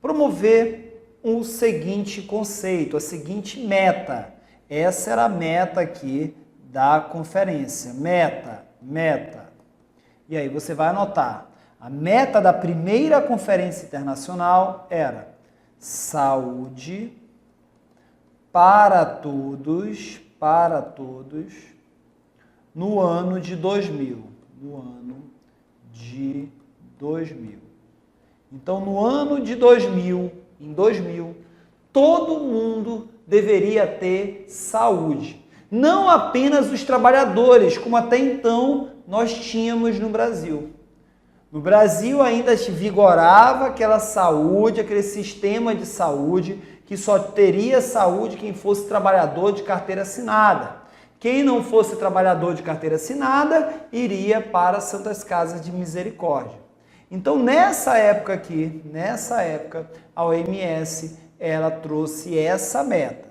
promover o seguinte conceito, a seguinte meta. Essa era a meta aqui da conferência. Meta. E aí você vai anotar. A meta da primeira conferência internacional era saúde para todos no ano de 2000. Então, no ano de 2000, todo mundo deveria ter saúde. Não apenas os trabalhadores, como até então nós tínhamos no Brasil. No Brasil ainda vigorava aquela saúde, aquele sistema de saúde, que só teria saúde quem fosse trabalhador de carteira assinada. Quem não fosse trabalhador de carteira assinada, iria para Santas Casas de Misericórdia. Então, nessa época, a OMS, ela trouxe essa meta.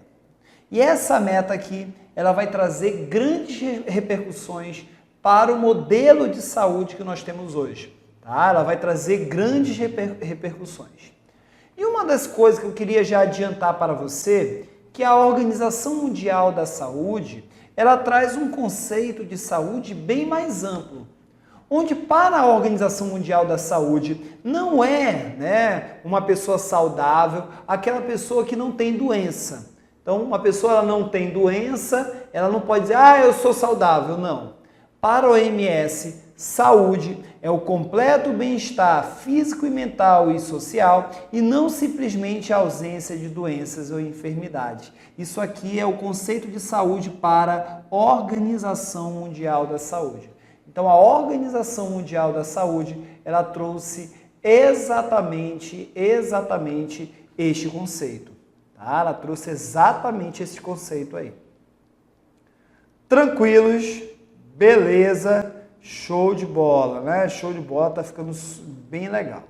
E essa meta aqui, ela vai trazer grandes repercussões para o modelo de saúde que nós temos hoje. Tá? Ela vai trazer grandes repercussões. E uma das coisas que eu queria já adiantar para você, que a Organização Mundial da Saúde, ela traz um conceito de saúde bem mais amplo, onde para a Organização Mundial da Saúde não é, uma pessoa saudável, aquela pessoa que não tem doença. Então, uma pessoa ela não tem doença, ela não pode dizer, eu sou saudável, não. Para a OMS, saúde é o completo bem-estar físico e mental e social e não simplesmente a ausência de doenças ou enfermidades. Isso aqui é o conceito de saúde para a Organização Mundial da Saúde. Então, a Organização Mundial da Saúde, ela trouxe exatamente este conceito. Tá? Ela trouxe exatamente esse conceito aí. Tranquilos, beleza, show de bola, né? Show de bola, tá ficando bem legal.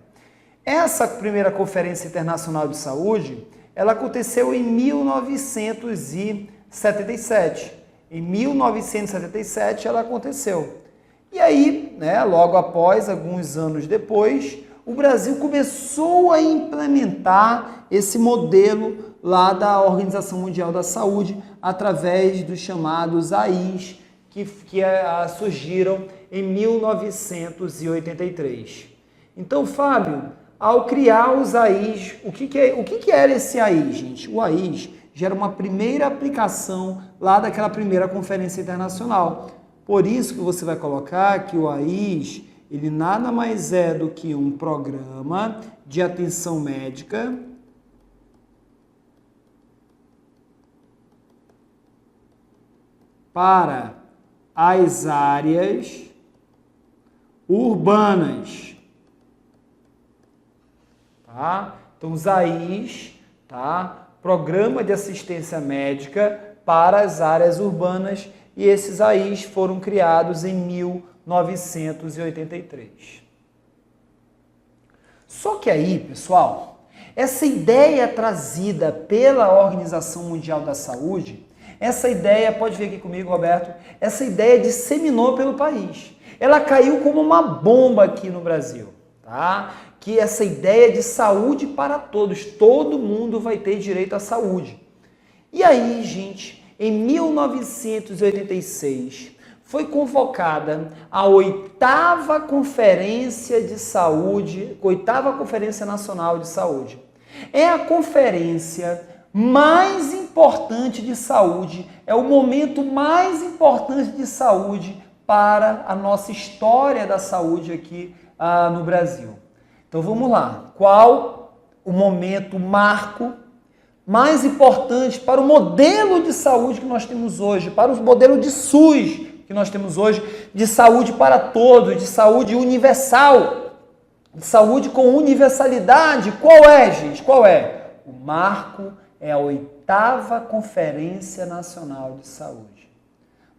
Essa primeira Conferência Internacional de Saúde, ela aconteceu em 1977. Em 1977 ela aconteceu. E aí, logo após, alguns anos depois, o Brasil começou a implementar esse modelo lá da Organização Mundial da Saúde através dos chamados AIs, que surgiram em 1983. Então, Fábio, ao criar os AIs, o que era esse AI, gente? O AIs já era uma primeira aplicação lá daquela primeira conferência internacional. Por isso que você vai colocar que o AIs, ele nada mais é do que um programa de atenção médica para as áreas urbanas. Tá? Então, os AIs, tá? Programa de Assistência Médica para as áreas urbanas, e esses AIs foram criados em 1983. Só que aí, pessoal, essa ideia trazida pela Organização Mundial da Saúde, essa ideia, pode ver aqui comigo, Roberto, essa ideia disseminou pelo país. Ela caiu como uma bomba aqui no Brasil, tá? Que essa ideia de saúde para todos, todo mundo vai ter direito à saúde. E aí, gente, em 1986, foi convocada a 8ª Conferência de Saúde, 8ª Conferência Nacional de Saúde. É a conferência mais importante de saúde, é o momento mais importante de saúde para a nossa história da saúde aqui no Brasil. Então vamos lá, qual o momento marco mais importante para o modelo de saúde que nós temos hoje, para o modelo de SUS que nós temos hoje, de saúde para todos, de saúde universal, de saúde com universalidade? Qual é, gente? Qual é? O marco é a 8ª Conferência Nacional de Saúde.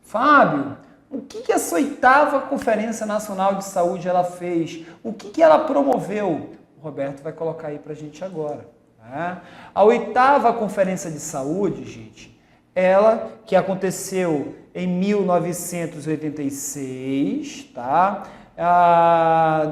Fábio, o que essa 8ª Conferência Nacional de Saúde ela fez? O que ela promoveu? O Roberto vai colocar aí para a gente agora. Tá? A 8ª Conferência de Saúde, gente, ela que aconteceu em 1986, tá?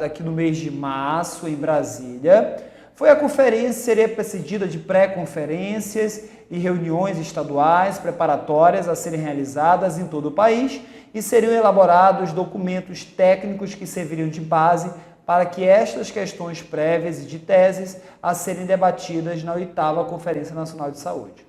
Daqui no mês de março, em Brasília. Foi a conferência, seria precedida de pré-conferências e reuniões estaduais preparatórias a serem realizadas em todo o país e seriam elaborados documentos técnicos que serviriam de base para que estas questões prévias e de teses a serem debatidas na 8ª Conferência Nacional de Saúde.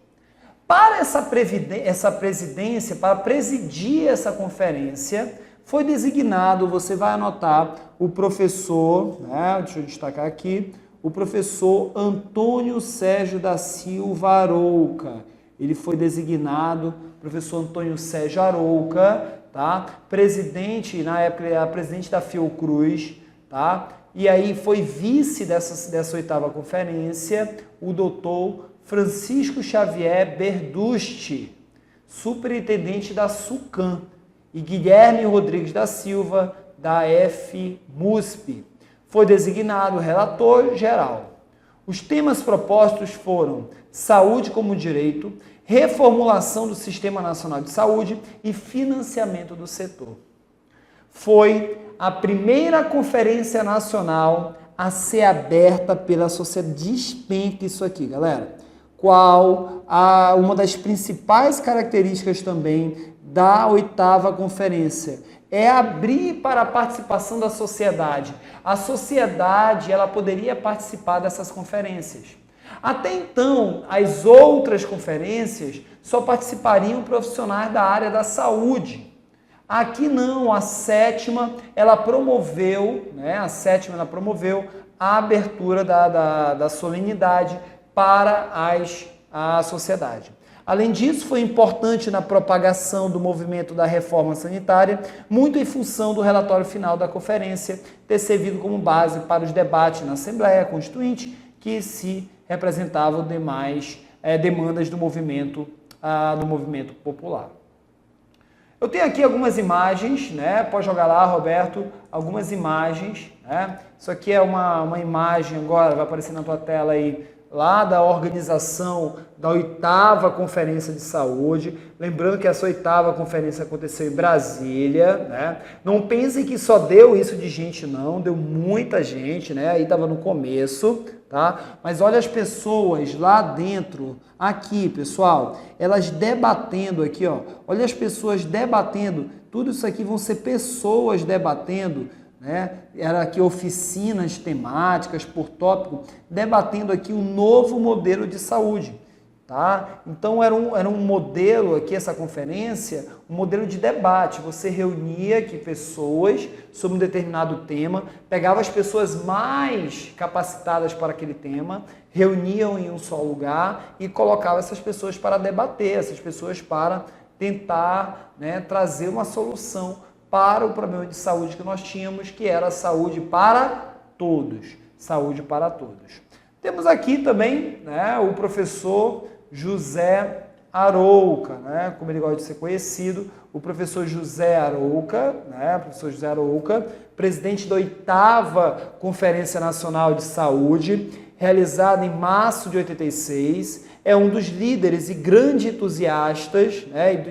Para essa presidência, para presidir essa conferência, foi designado, você vai anotar, o professor, deixa eu destacar aqui, o professor Antônio Sérgio da Silva Arouca. Ele foi designado, professor Antônio Sérgio Arouca, tá? Presidente, na época ele era presidente da Fiocruz, tá? E aí foi vice dessa 8ª conferência, o doutor Francisco Xavier Berdusti, superintendente da SUCAM, e Guilherme Rodrigues da Silva, da FMUSP. Foi designado relator geral. Os temas propostos foram saúde como direito, reformulação do Sistema Nacional de Saúde e financiamento do setor. Foi a primeira conferência nacional a ser aberta pela sociedade. Despenca isso aqui, galera. Qual uma das principais características também da 8ª conferência? É abrir para a participação da sociedade. A sociedade, ela poderia participar dessas conferências. Até então, as outras conferências só participariam profissionais da área da saúde. Aqui não, a 7ª, ela promoveu, a abertura da solenidade para a sociedade. Além disso, foi importante na propagação do movimento da reforma sanitária, muito em função do relatório final da conferência ter servido como base para os debates na Assembleia Constituinte, que se representavam demais demandas do movimento popular. Eu tenho aqui algumas imagens, né? Pode jogar lá, Roberto, algumas imagens, né? Isso aqui é uma imagem agora, vai aparecer na tua tela aí, lá da organização da 8ª Conferência de Saúde. Lembrando que essa 8ª conferência aconteceu em Brasília, né? Não pensem que só deu isso de gente, não. Deu muita gente, né? Aí estava no começo, tá? Mas olha as pessoas lá dentro, aqui, pessoal, elas debatendo aqui, ó. Olha as pessoas debatendo. Tudo isso aqui vão ser pessoas debatendo, né? Era aqui oficinas temáticas por tópico, debatendo aqui um novo modelo de saúde, tá? Então era um modelo aqui, essa conferência, um modelo de debate. Você reunia aqui pessoas sobre um determinado tema, pegava as pessoas mais capacitadas para aquele tema, reuniam em um só lugar e colocava essas pessoas para debater, essas pessoas para tentar, né, trazer uma solução para o problema de saúde que nós tínhamos, que era saúde para todos. Saúde para todos. Temos aqui também, né, o professor José Arouca, né, como ele gosta de ser conhecido, o professor José Arouca, né, professor José Arouca, presidente da 8ª Conferência Nacional de Saúde, realizada em março de 86, é um dos líderes e grandes entusiastas, né,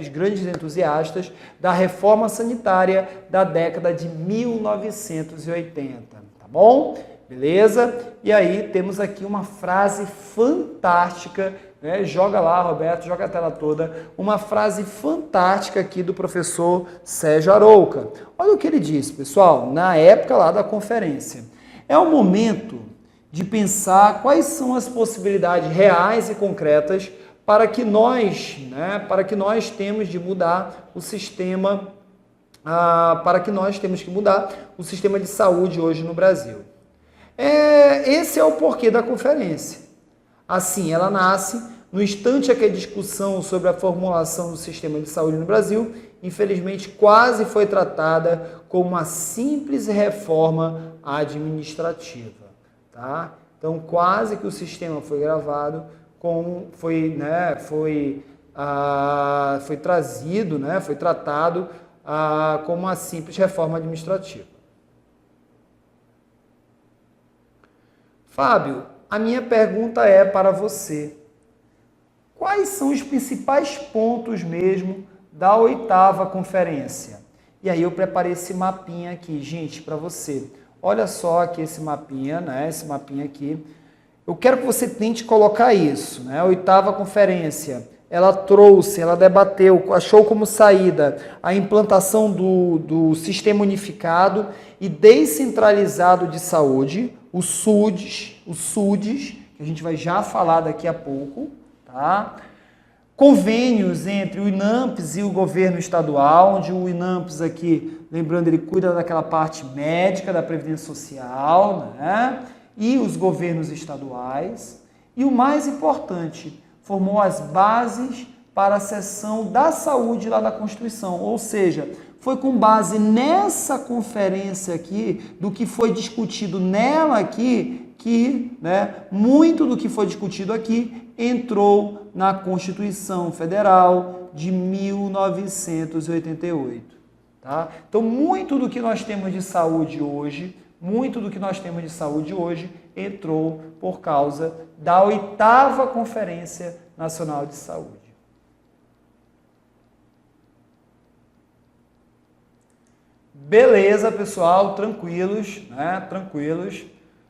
da reforma sanitária da década de 1980, tá bom? Beleza? E aí temos aqui uma frase fantástica, né? Joga lá, Roberto, joga a tela toda, uma frase fantástica aqui do professor Sérgio Arouca. Olha o que ele disse, pessoal, na época lá da conferência. É o momento de pensar quais são as possibilidades reais e concretas para que nós temos de mudar o sistema, o sistema de saúde hoje no Brasil. Esse é o porquê da conferência. Assim, ela nasce no instante que a discussão sobre a formulação do sistema de saúde no Brasil, infelizmente, quase foi tratada como uma simples reforma administrativa. Tá? Então, quase que o sistema foi gravado, foi tratado como uma simples reforma administrativa. Fábio, a minha pergunta é para você. Quais são os principais pontos mesmo da 8ª conferência? E aí eu preparei esse mapinha aqui, gente, para você. Olha só aqui esse mapinha, né? Esse mapinha aqui. Eu quero que você tente colocar isso, né? A 8ª conferência, ela debateu, achou como saída a implantação do Sistema Unificado e Descentralizado de Saúde, o SUDES, que a gente vai já falar daqui a pouco, tá? Convênios entre o INAMPS e o governo estadual, onde o INAMPS aqui, lembrando, ele cuida daquela parte médica da Previdência Social, né? E os governos estaduais. E o mais importante, formou as bases para a seção da saúde lá da Constituição, ou seja, foi com base nessa conferência aqui, do que foi discutido nela aqui, que, né, muito do que foi discutido aqui entrou na Constituição Federal de 1988. Tá? Então, muito do que nós temos de saúde hoje, entrou por causa da 8ª Conferência Nacional de Saúde. Beleza, pessoal, tranquilos, né? Tranquilos.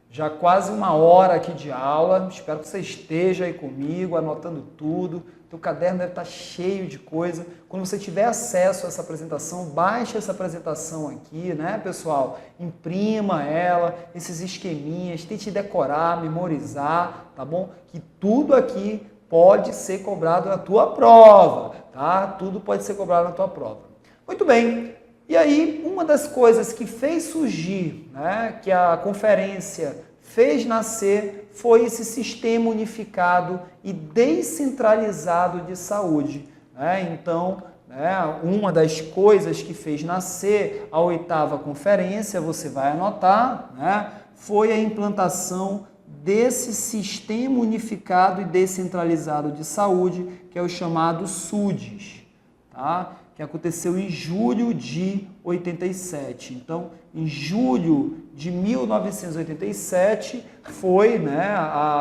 Já quase 1 hora aqui de aula. Espero que você esteja aí comigo, anotando tudo. Teu caderno deve estar cheio de coisa. Quando você tiver acesso a essa apresentação, baixe essa apresentação aqui, né, pessoal? Imprima ela, esses esqueminhas, tente decorar, memorizar, tá bom? Que tudo aqui pode ser cobrado na tua prova, tá? Tudo pode ser cobrado na tua prova. Muito bem. E aí, uma das coisas que fez surgir, né, que a conferência fez nascer, foi esse sistema unificado e descentralizado de saúde, né? Então, né, uma das coisas que fez nascer a 8ª conferência, você vai anotar, né, foi a implantação desse sistema unificado e descentralizado de saúde, que é o chamado SUDES, tá? Que aconteceu em julho de 87. Então, em julho de 1987, foi, né,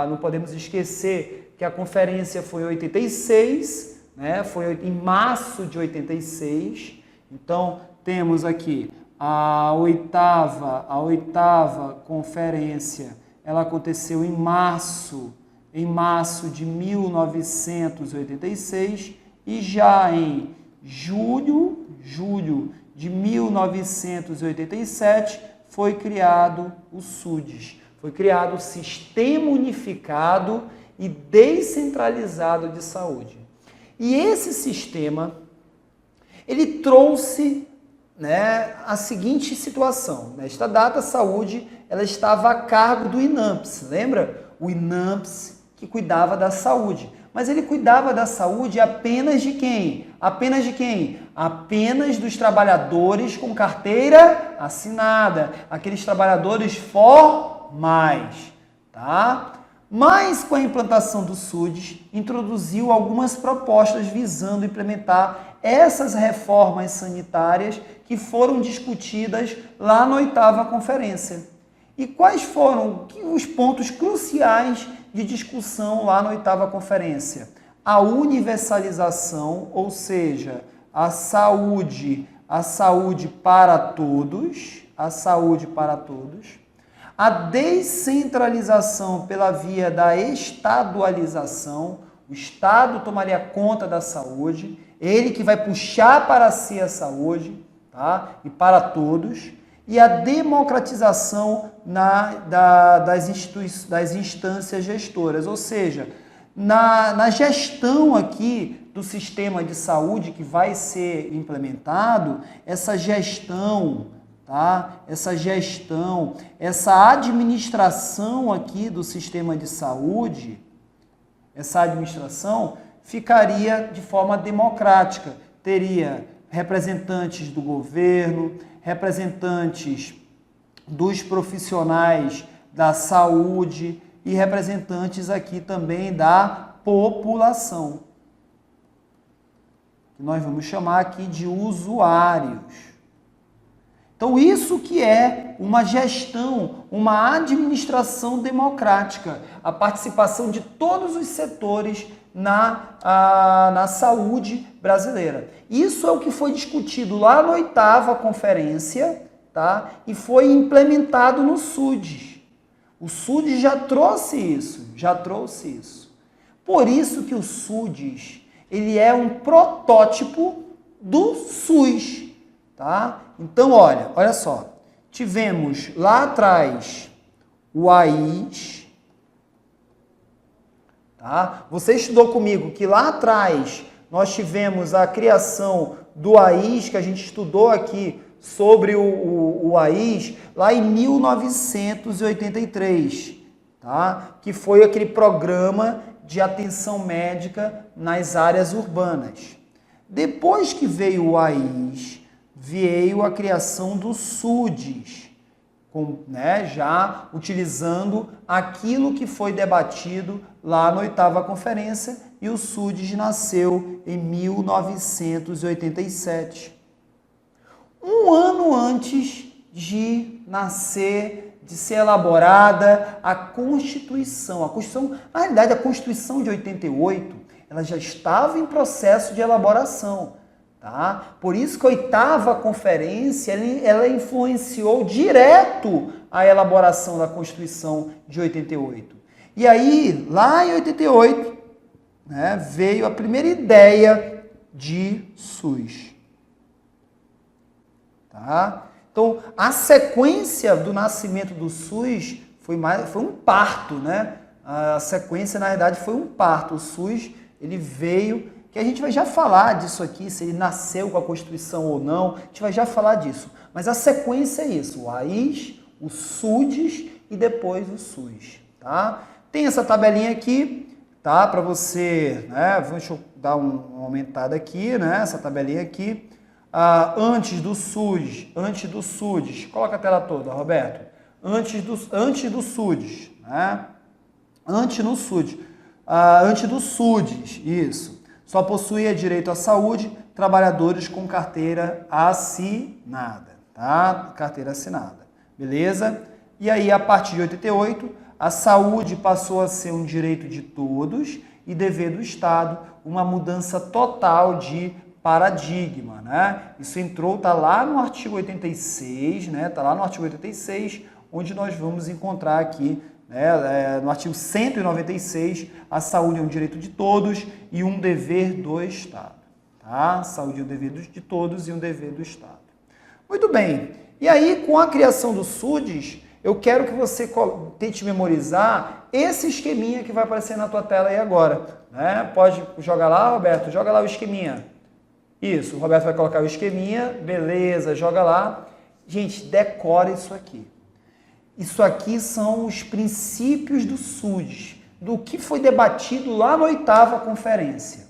não podemos esquecer que a conferência foi em 86, né, foi em março de 86. Então, temos aqui a oitava conferência, ela aconteceu em março de 1986, e já em julho de 1987 foi criado o SUDES, foi criado o Sistema Unificado e Descentralizado de Saúde. E esse sistema, ele trouxe, né, a seguinte situação. Nesta data, a saúde ela estava a cargo do INAMPS, lembra? O INAMPS que cuidava da saúde. Mas ele cuidava da saúde apenas de quem? Apenas de quem? Apenas dos trabalhadores com carteira assinada, aqueles trabalhadores formais, tá? Mas com a implantação do SUDES, introduziu algumas propostas visando implementar essas reformas sanitárias que foram discutidas lá na 8ª conferência. E quais foram os pontos cruciais de discussão lá na 8ª conferência? A universalização, ou seja, a saúde para todos, a descentralização pela via da estadualização, o Estado tomaria conta da saúde, ele que vai puxar para si a saúde, tá? E para todos, e a democratização das instâncias gestoras, ou seja, na gestão aqui do sistema de saúde que vai ser implementado, essa gestão, tá? Essa administração aqui do sistema de saúde, essa administração ficaria de forma democrática, teria representantes do governo, representantes dos profissionais da saúde e representantes aqui também da população, que nós vamos chamar aqui de usuários. Então, isso que é uma gestão, uma administração democrática, a participação de todos os setores na saúde brasileira. Isso é o que foi discutido lá na 8ª conferência, tá? E foi implementado no SUDES. O SUDES já trouxe isso. Por isso que o SUDES, ele é um protótipo do SUS, tá? Então, olha só. Tivemos lá atrás o AIS, tá? Você estudou comigo que lá atrás nós tivemos a criação do AIS, que a gente estudou aqui sobre o AIS, lá em 1983, tá? Que foi aquele programa de atenção médica nas áreas urbanas. Depois que veio o AIS, veio a criação do SUDES, já utilizando aquilo que foi debatido lá na 8ª conferência, e o SUDES nasceu em 1987. Um ano antes de nascer, de ser elaborada a Constituição. Na realidade, a Constituição de 88, ela já estava em processo de elaboração, Tá? Por isso que a 8ª Conferência ela influenciou direto a elaboração da Constituição de 88. E aí, lá em 88, né, veio a primeira ideia de SUS. Tá? Então, a sequência do nascimento do SUS foi um parto, né? A sequência, na verdade, foi um parto. O SUS, ele veio, que a gente vai já falar disso aqui, se ele nasceu com a Constituição ou não, a gente vai já falar disso. Mas a sequência é isso, o AIS, o SUDES e depois o SUS, tá? Tem essa tabelinha aqui, tá? Para você, né? Deixa eu dar uma aumentada aqui, né? Essa tabelinha aqui. Antes do SUDES, coloca a tela toda, Roberto. Antes do SUDES, né? Antes do SUDES, isso. Só possuía direito à saúde trabalhadores com carteira assinada, tá? Carteira assinada, beleza? E aí, a partir de 88, a saúde passou a ser um direito de todos e dever do Estado, uma mudança total de paradigma, né? Isso tá lá no artigo 86, né? Tá lá no artigo 86, onde nós vamos encontrar aqui, né, no artigo 196, a saúde é um direito de todos e um dever do Estado, tá? Saúde é um dever de todos e um dever do Estado. Muito bem. E aí, com a criação do SUDES, eu quero que você tente memorizar esse esqueminha que vai aparecer na tua tela aí agora, né? Pode jogar lá, Roberto, joga lá o esqueminha. Isso, o Roberto vai colocar o esqueminha, beleza, joga lá. Gente, decora isso aqui. Isso aqui são os princípios do SUDES, do que foi debatido lá na 8ª Conferência.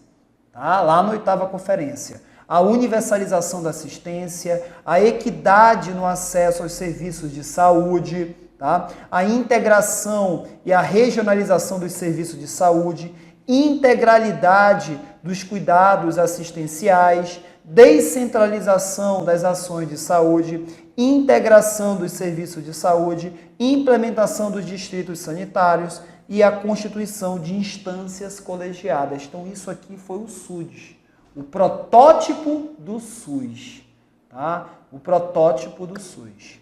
Tá? Lá na 8ª Conferência. A universalização da assistência, a equidade no acesso aos serviços de saúde, tá? A integração e a regionalização dos serviços de saúde, integralidade dos cuidados assistenciais, descentralização das ações de saúde, integração dos serviços de saúde, implementação dos distritos sanitários e a constituição de instâncias colegiadas. Então, isso aqui foi o SUDES, o protótipo do SUS, tá? O protótipo do SUS.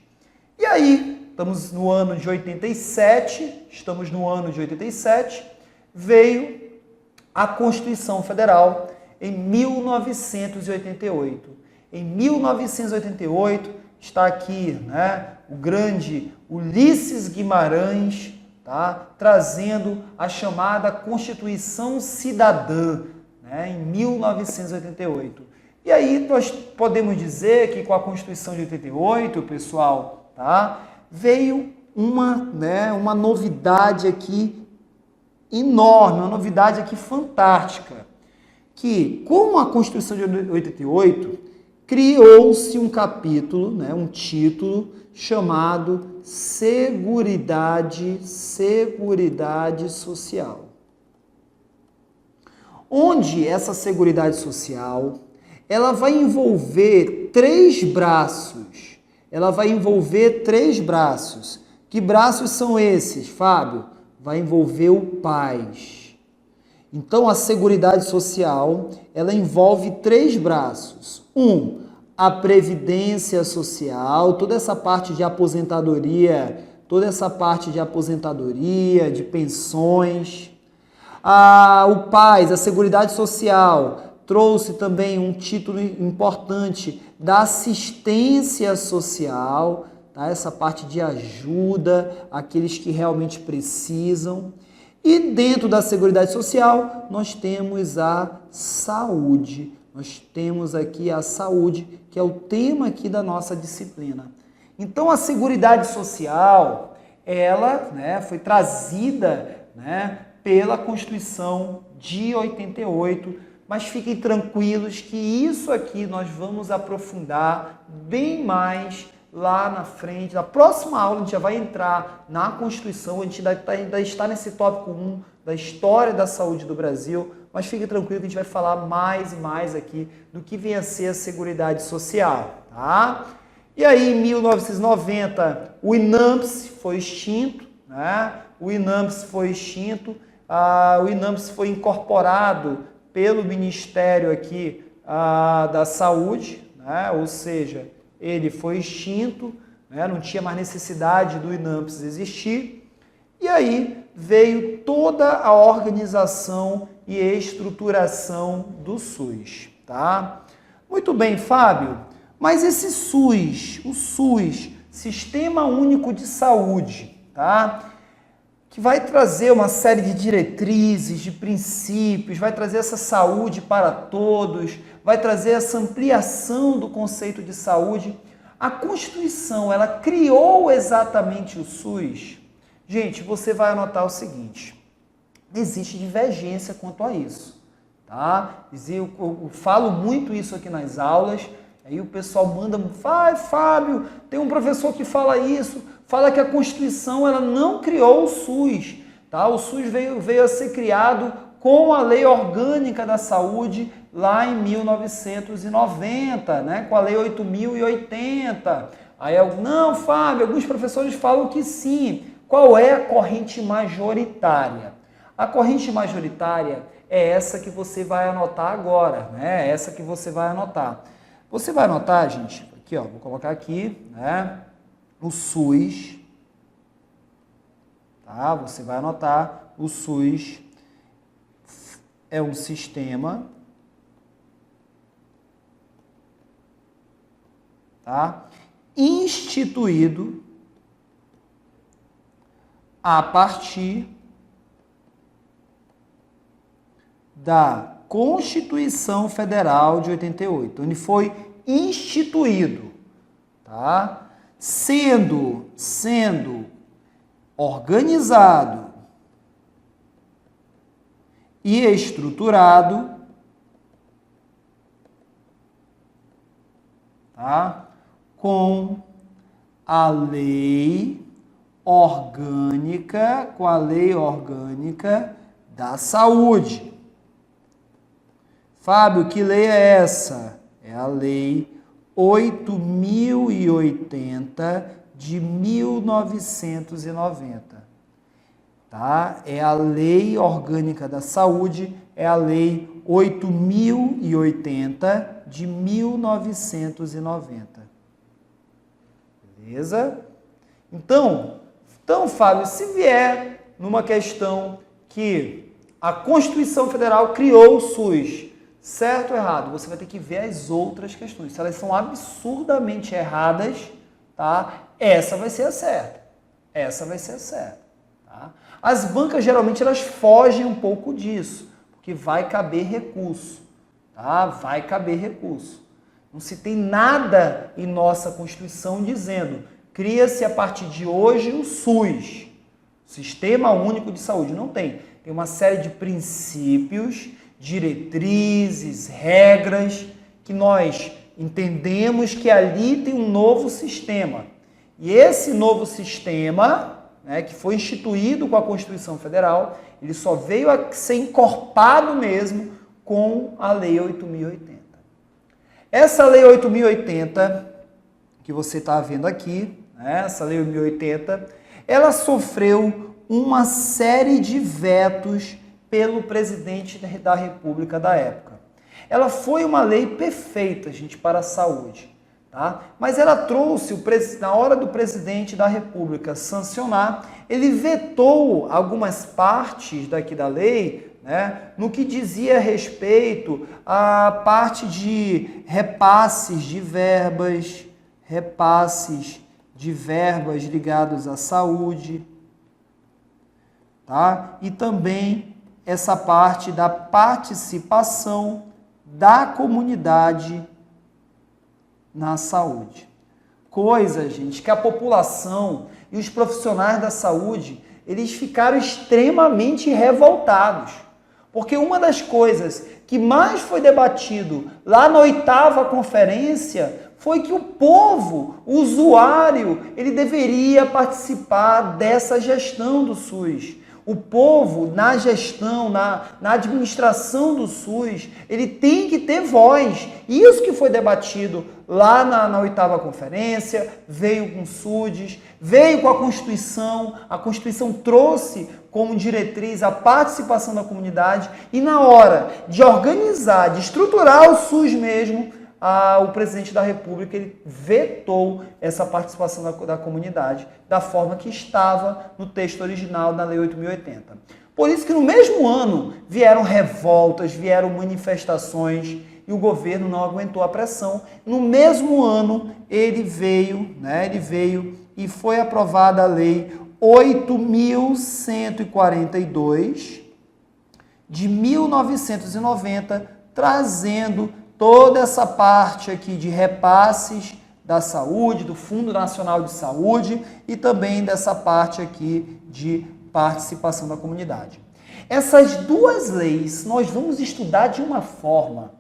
E aí, estamos no ano de 87, veio a Constituição Federal em 1988. Em 1988, está aqui, né, o grande Ulisses Guimarães, tá, trazendo a chamada Constituição Cidadã, né, em 1988. E aí nós podemos dizer que com a Constituição de 88, pessoal, tá, veio uma novidade aqui enorme, uma novidade aqui fantástica, que com a Constituição de 88, criou-se um capítulo, né, um título chamado Seguridade Social. Onde essa Seguridade Social, ela vai envolver três braços. Que braços são esses, Fábio? Vai envolver o PAS. Então, a Seguridade Social, ela envolve três braços. A Previdência Social, toda essa parte de aposentadoria, de pensões. O PAS, a Seguridade Social, trouxe também um título importante da assistência social, tá? Essa parte de ajuda àqueles que realmente precisam. E dentro da Seguridade Social, nós temos a saúde. Nós temos aqui a saúde, que é o tema aqui da nossa disciplina. Então, a Seguridade Social, ela, né, foi trazida, né, pela Constituição de 88, mas fiquem tranquilos que isso aqui nós vamos aprofundar bem mais lá na frente. Na próxima aula a gente já vai entrar na Constituição, a gente ainda está nesse tópico 1 da história da saúde do Brasil, mas fique tranquilo que a gente vai falar mais e mais aqui do que vem a ser a Seguridade Social, tá? E aí, em 1990, o INAMPS foi extinto, né? O INAMPS foi incorporado pelo Ministério aqui da saúde, né? Ou seja, ele foi extinto, né? Não tinha mais necessidade do INAMPS existir, e aí veio toda a organização e estruturação do SUS, tá? Muito bem, Fábio, mas esse SUS, o SUS, Sistema Único de Saúde, tá? Que vai trazer uma série de diretrizes, de princípios, vai trazer essa saúde para todos, vai trazer essa ampliação do conceito de saúde. A Constituição, ela criou exatamente o SUS? Gente, você vai anotar o seguinte, existe divergência quanto a isso, tá? Eu falo muito isso aqui nas aulas, aí o pessoal manda, Fábio, tem um professor que fala isso, fala que a Constituição ela não criou o SUS, tá? O SUS veio a ser criado com a Lei Orgânica da Saúde lá em 1990, né? Com a Lei 8.080. Aí, não, Fábio, alguns professores falam que sim. Qual é a corrente majoritária? A corrente majoritária é essa que você vai anotar agora, né? Essa que você vai anotar. Você vai anotar, gente, aqui, ó, vou colocar aqui, né? O SUS, tá? Você vai anotar, o SUS é um sistema, tá? Instituído a partir da Constituição Federal de 88, onde foi instituído, tá? Sendo organizado e estruturado, tá? Com a lei orgânica, da saúde. Fábio, que lei é essa? É a lei 8.080 de 1990. Tá? É a Lei Orgânica da Saúde, é a Lei 8.080 de 1990. Beleza? Então, Fábio, se vier numa questão que a Constituição Federal criou o SUS, certo ou errado? Você vai ter que ver as outras questões. Se elas são absurdamente erradas, tá? Essa vai ser a certa. Tá? As bancas, geralmente, elas fogem um pouco disso, porque vai caber recurso. Tá? Vai caber recurso. Não se tem nada em nossa Constituição dizendo cria-se a partir de hoje o SUS, Sistema Único de Saúde. Não tem. Tem uma série de princípios, diretrizes, regras, que nós entendemos que ali tem um novo sistema. E esse novo sistema, né, que foi instituído com a Constituição Federal, ele só veio a ser encorpado mesmo com a Lei 8.080. Essa Lei 8.080, que você está vendo aqui, né, essa Lei 8.080, ela sofreu uma série de vetos pelo presidente da República da época. Ela foi uma lei perfeita, gente, para a saúde, tá? Mas ela trouxe, na hora do presidente da República sancionar, ele vetou algumas partes daqui da lei, né, no que dizia respeito à parte de repasses de verbas ligados à saúde, tá? E também essa parte da participação da comunidade na saúde. Coisa, gente, que a população e os profissionais da saúde, eles ficaram extremamente revoltados. Porque uma das coisas que mais foi debatido lá na 8ª conferência foi que o povo, o usuário, ele deveria participar dessa gestão do SUS. O povo, na gestão, na administração do SUS, ele tem que ter voz. Isso que foi debatido lá na 8ª conferência, veio com o SUDES, veio com a Constituição trouxe como diretriz a participação da comunidade e na hora de organizar, de estruturar o SUS mesmo, o presidente da República ele vetou essa participação da comunidade da forma que estava no texto original da Lei 8.080. Por isso que no mesmo ano vieram revoltas, vieram manifestações e o governo não aguentou a pressão. No mesmo ano ele veio e foi aprovada a Lei 8.142 de 1990, trazendo toda essa parte aqui de repasses da saúde, do Fundo Nacional de Saúde e também dessa parte aqui de participação da comunidade. Essas duas leis nós vamos estudar de uma forma,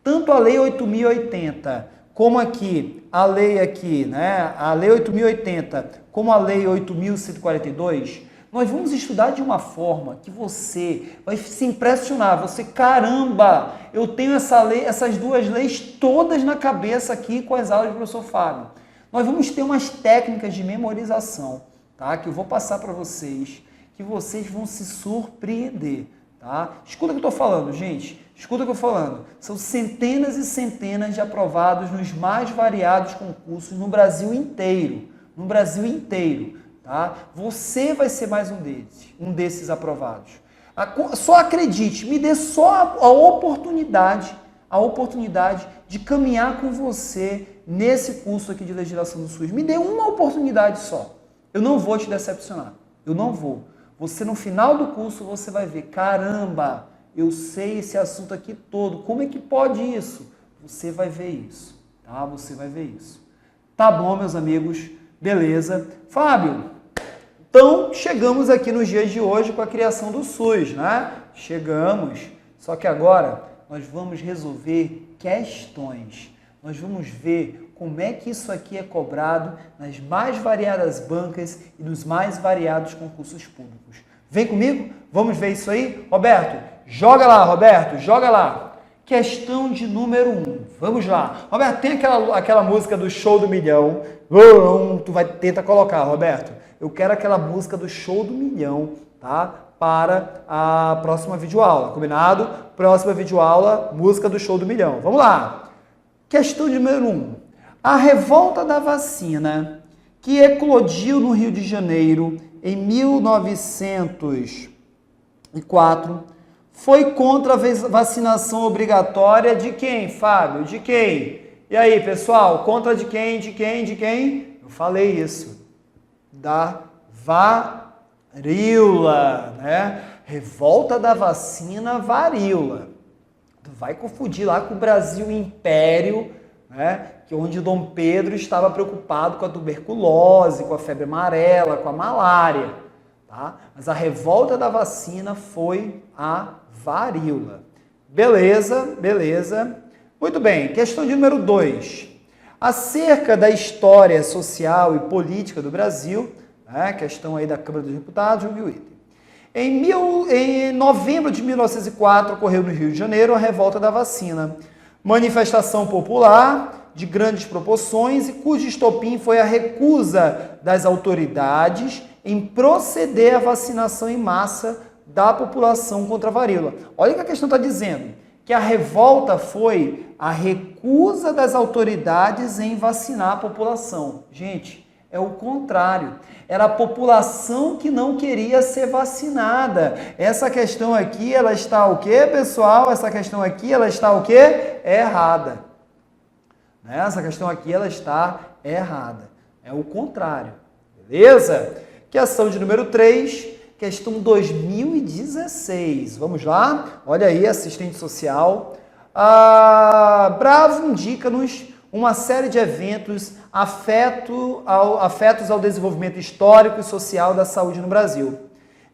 tanto a Lei 8.080 como aqui, a Lei 8.080 como a Lei 8.142, nós vamos estudar de uma forma que você vai se impressionar. Você, caramba, eu tenho essas duas leis todas na cabeça aqui com as aulas do professor Fábio. Nós vamos ter umas técnicas de memorização, tá? Que eu vou passar para vocês, que vocês vão se surpreender, tá? Escuta o que eu estou falando, gente. Escuta o que eu estou falando. São centenas e centenas de aprovados nos mais variados concursos no Brasil inteiro. No Brasil inteiro. Tá? Você vai ser mais um desses aprovados. Só acredite, me dê só a oportunidade de caminhar com você nesse curso aqui de legislação do SUS. Me dê uma oportunidade só. Eu não vou te decepcionar. Eu não vou. Você no final do curso você vai ver, caramba, eu sei esse assunto aqui todo. Como é que pode isso? Você vai ver isso, tá? Você vai ver isso. Tá bom, meus amigos? Beleza. Fábio, então, chegamos aqui nos dias de hoje com a criação do SUS, né? Chegamos. Só que agora nós vamos resolver questões. Nós vamos ver como é que isso aqui é cobrado nas mais variadas bancas e nos mais variados concursos públicos. Vem comigo? Vamos ver isso aí? Roberto, joga lá, Roberto, joga lá. Questão de número 1. Vamos lá. Roberto, tem aquela música do Show do Milhão. Tu vai tentar colocar, Roberto. Eu quero aquela música do Show do Milhão, tá? Para a próxima videoaula, combinado? Próxima videoaula, música do Show do Milhão. Vamos lá. Questão de número 1. A revolta da vacina que eclodiu no Rio de Janeiro em 1904 foi contra a vacinação obrigatória de quem, Fábio? De quem? E aí, pessoal, contra de quem? De quem? De quem? Eu falei isso. Da varíola, né? Revolta da vacina varíola. Tu vai confundir lá com o Brasil Império, né? Que onde Dom Pedro estava preocupado com a tuberculose, com a febre amarela, com a malária, tá? Mas a revolta da vacina foi a varíola. Beleza, beleza. Muito bem, questão de número 2. Acerca da história social e política do Brasil, né, questão aí da Câmara dos Deputados, julgue o item. Em novembro de 1904, ocorreu no Rio de Janeiro a revolta da vacina, manifestação popular de grandes proporções e cujo estopim foi a recusa das autoridades em proceder à vacinação em massa da população contra a varíola. Olha o que a questão está dizendo, que a revolta foi a recusa das autoridades em vacinar a população. Gente, é o contrário. Era a população que não queria ser vacinada. Essa questão aqui, ela está o quê, pessoal? Essa questão aqui, ela está o quê? Errada. Essa questão aqui, ela está errada. É o contrário. Beleza? Questão de número 3. Questão 2016. Vamos lá? Olha aí, assistente social. Bravo indica-nos uma série de eventos afetos ao desenvolvimento histórico e social da saúde no Brasil.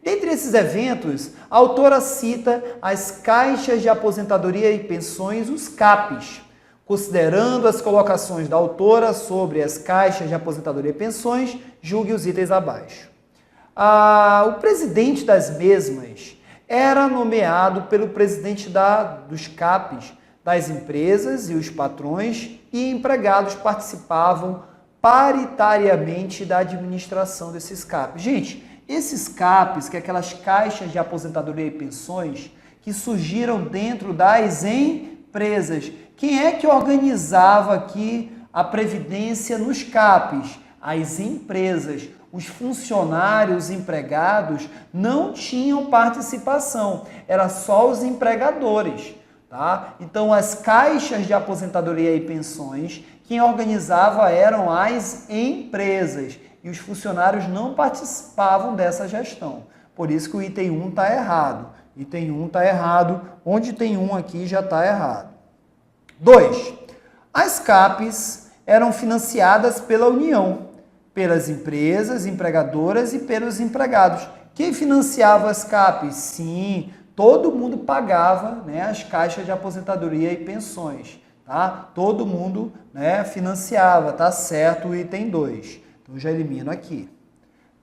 Dentre esses eventos, a autora cita as caixas de aposentadoria e pensões, os CAPs. Considerando as colocações da autora sobre as caixas de aposentadoria e pensões, julgue os itens abaixo. O presidente das mesmas era nomeado pelo presidente dos CAPs, das empresas, e os patrões e empregados participavam paritariamente da administração desses CAPs. Gente, esses CAPs, que é aquelas caixas de aposentadoria e pensões, que surgiram dentro das empresas. Quem é que organizava aqui a previdência nos CAPs? As empresas. Os funcionários empregados não tinham participação, era só os empregadores. Tá? Então, as caixas de aposentadoria e pensões, quem organizava eram as empresas e os funcionários não participavam dessa gestão. Por isso que o item 1 está errado. Item 1 está errado, onde tem 1 aqui já está errado. 2. As CAPs eram financiadas pela União, pelas empresas, empregadoras e pelos empregados. Quem financiava as CAPs? Sim, todo mundo pagava, né, as caixas de aposentadoria e pensões. Tá? Todo mundo, né, financiava, tá certo o item 2. Então já elimino aqui.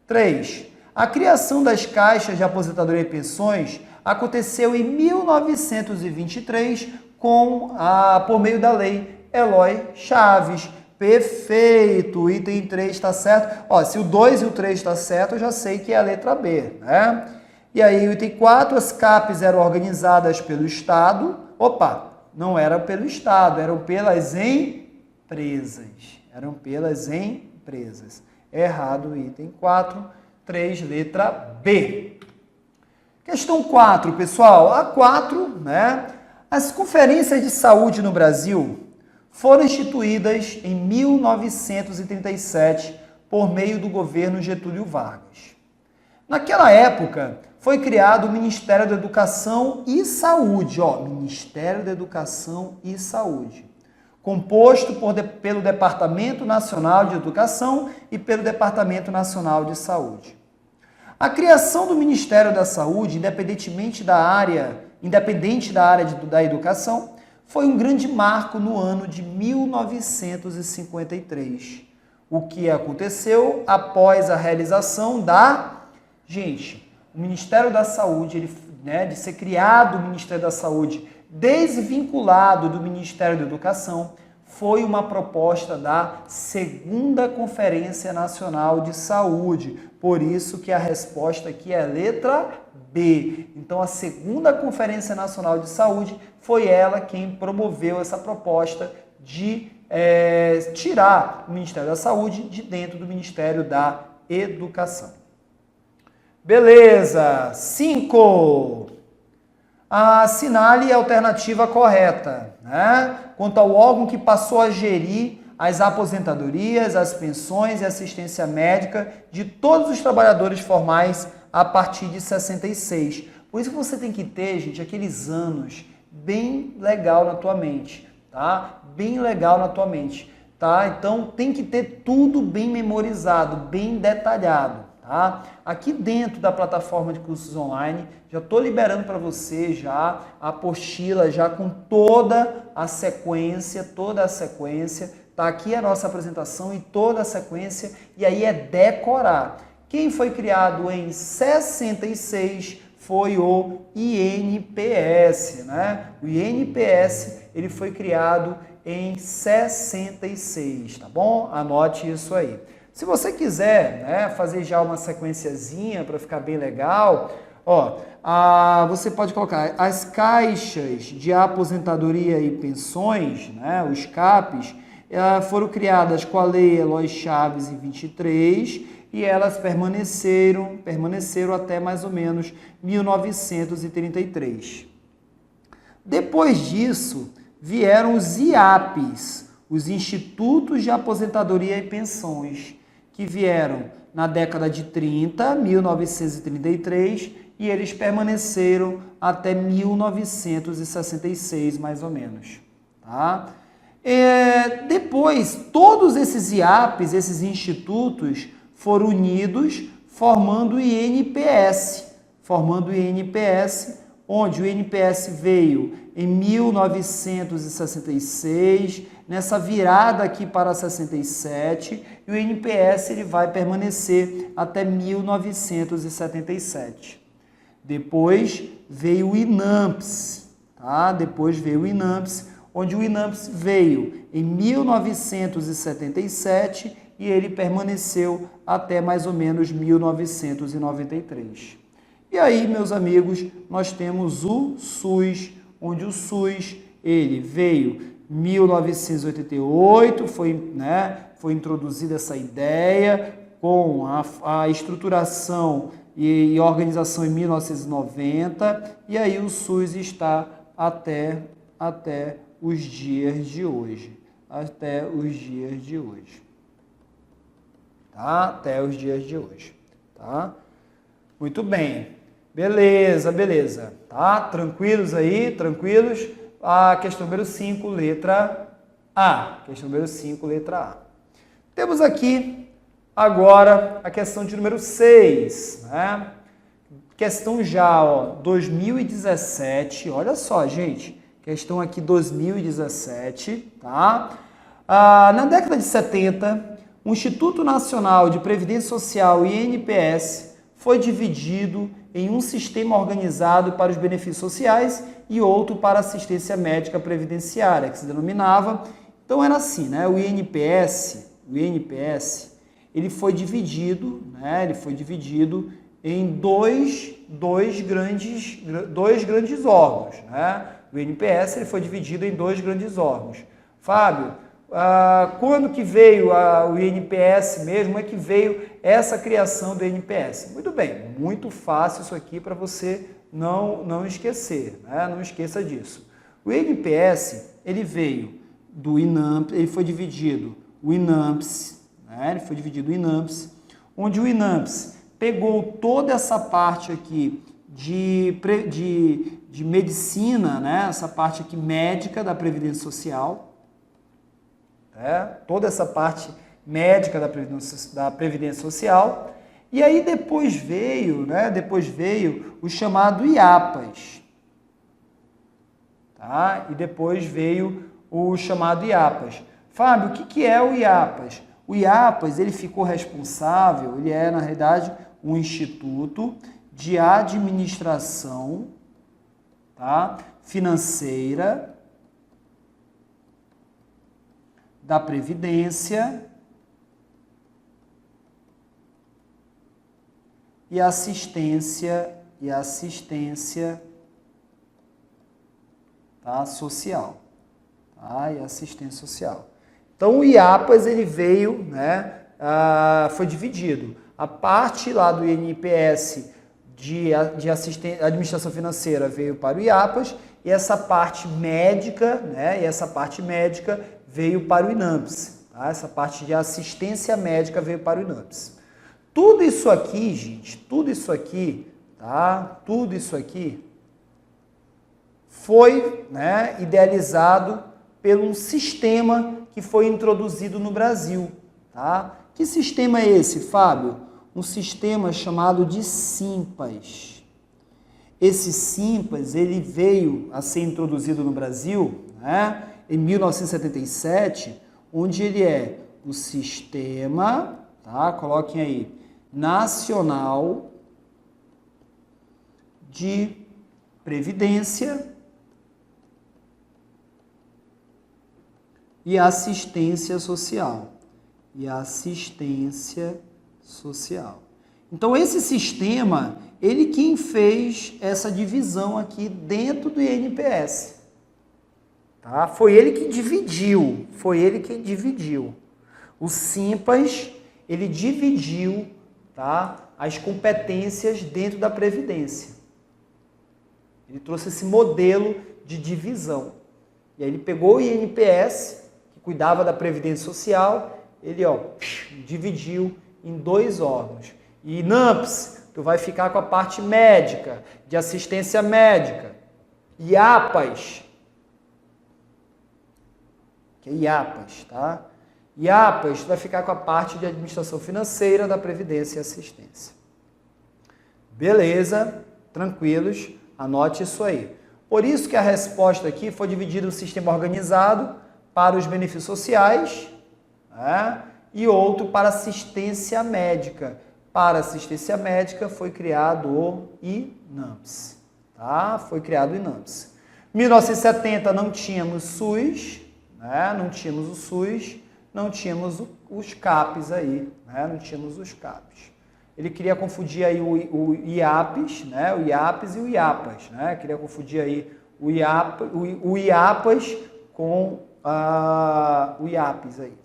3. A criação das caixas de aposentadoria e pensões aconteceu em 1923 por meio da lei Eloy Chaves. Perfeito, o item 3 está certo. Ó, se o 2 e o 3 está certo, eu já sei que é a letra B, né? E aí, o item 4, as CAPs eram organizadas pelo Estado. Opa, não eram pelo Estado, eram pelas empresas. Eram pelas empresas. Errado o item 4, 3, letra B. Questão 4, pessoal. A 4, né? As conferências de saúde no Brasil foram instituídas em 1937 por meio do governo Getúlio Vargas. Naquela época, foi criado o Ministério da Educação e Saúde, Ministério da Educação e Saúde, composto pelo Departamento Nacional de Educação e pelo Departamento Nacional de Saúde. A criação do Ministério da Saúde, independente da área da educação, foi um grande marco no ano de 1953. O que aconteceu após a realização o Ministério da Saúde, de ser criado o Ministério da Saúde desvinculado do Ministério da Educação, foi uma proposta da Segunda Conferência Nacional de Saúde. Por isso que a resposta aqui é a letra B. Então, a Segunda Conferência Nacional de Saúde foi ela quem promoveu essa proposta de tirar o Ministério da Saúde de dentro do Ministério da Educação. Beleza. 5. Assinale a alternativa correta, né? Quanto ao órgão que passou a gerir as aposentadorias, as pensões e assistência médica de todos os trabalhadores formais a partir de 66. Por isso que você tem que ter, gente, aqueles anos bem legal na tua mente, tá? Bem legal na tua mente, tá? Então tem que ter tudo bem memorizado, bem detalhado, tá? Aqui dentro da plataforma de cursos online, já estou liberando para você já a apostila já com toda a sequência, tá? Aqui a nossa apresentação e toda a sequência, e aí é decorar. Quem foi criado em 66 foi o INPS, né? O INPS, ele foi criado em 66, tá bom? Anote isso aí. Se você quiser, né, fazer já uma sequenciazinha para ficar bem legal, você pode colocar as caixas de aposentadoria e pensões, né, os CAPs, foram criadas com a lei Eloy Chaves em 23 e elas permaneceram até mais ou menos 1933. Depois disso, vieram os IAPs, os Institutos de Aposentadoria e Pensões, que vieram na década de 30, 1933, e eles permaneceram até 1966, mais ou menos. Tá? Depois, todos esses IAPs, esses institutos, foram unidos, formando o INPS, onde o INPS veio em 1966, nessa virada aqui para 67, e o INPS ele vai permanecer até 1977. Depois veio o INAMPS, tá? Depois veio o INAMPS, onde o INAMPS veio em 1977 e ele permaneceu até mais ou menos 1993. E aí, meus amigos, nós temos o SUS, onde o SUS ele veio em 1988, foi introduzida essa ideia com a estruturação e organização em 1990, e aí o SUS está até os dias de hoje. Até os dias de hoje. Tá? Até os dias de hoje. Tá? Muito bem. Beleza. Tá? Tranquilos aí? Tranquilos? A questão número 5, letra A. Questão número 5, letra A. Temos aqui agora a questão de número 6, né? Questão já, 2017. Olha só, gente. Questão aqui 2017, tá? Na década de 70, o Instituto Nacional de Previdência Social, INPS, foi dividido em um sistema organizado para os benefícios sociais e outro para assistência médica previdenciária, que se denominava. Então era assim, né? O INPS, ele foi dividido, né? Ele foi dividido em dois grandes órgãos, né? O INPS ele foi dividido em dois grandes órgãos. Fábio, quando que veio o INPS mesmo? É que veio essa criação do INPS? Muito bem, muito fácil isso aqui para você não esquecer, né? Não esqueça disso. O INPS ele veio do INAMPS, ele foi dividido o INAMPS, né? Ele foi dividido o INAMPS, onde o INAMPS pegou toda essa parte aqui de medicina, né? Essa parte aqui médica da Previdência Social, toda essa parte médica da Previdência Social, e aí depois veio o chamado IAPAS, tá? E depois veio o chamado IAPAS. Fábio, o que é o IAPAS? O IAPAS, ele ficou responsável, ele é, na realidade, um instituto de administração, tá? Financeira da Previdência e assistência tá? Social. Tá? E assistência social. Então, o IAPAS, ele veio, né? Foi dividido. A parte lá do INPS de administração financeira veio para o IAPAS e essa parte médica, né? Veio para o INAMPS. Tá? Essa parte de assistência médica veio para o INAMPS. Tudo isso aqui, gente, tudo isso aqui foi, né, idealizado por um sistema que foi introduzido no Brasil. Tá? Que sistema é esse, Fábio? Um sistema chamado de SIMPAS. Esse SIMPAS ele veio a ser introduzido no Brasil, né, em 1977, onde ele é o Sistema, tá? Coloquem aí, Nacional de Previdência e Assistência Social. Então, esse sistema, ele quem fez essa divisão aqui dentro do INPS. Tá? Foi ele que dividiu. O SIMPAS, ele dividiu, tá, as competências dentro da Previdência. Ele trouxe esse modelo de divisão. E aí ele pegou o INPS, que cuidava da Previdência Social, ele dividiu em dois órgãos. E INAMPS, tu vai ficar com a parte médica, de assistência médica. IAPAS, que é IAPAS, tá? IAPAS vai ficar com a parte de administração financeira da Previdência e Assistência. Beleza, tranquilos. Anote isso aí. Por isso que a resposta aqui foi dividida no sistema organizado para os benefícios sociais, né? E outro para assistência médica. Para assistência médica foi criado o INAMPS. Tá? Foi criado o INAMPS. 1970 não tínhamos SUS, né? Não tínhamos o SUS, não tínhamos os CAPs aí, né? Não tínhamos os CAPs. Ele queria confundir aí o IAPS, né? O IAPS e o IAPAS, né? Queria confundir aí o IAPAS com o IAPS aí.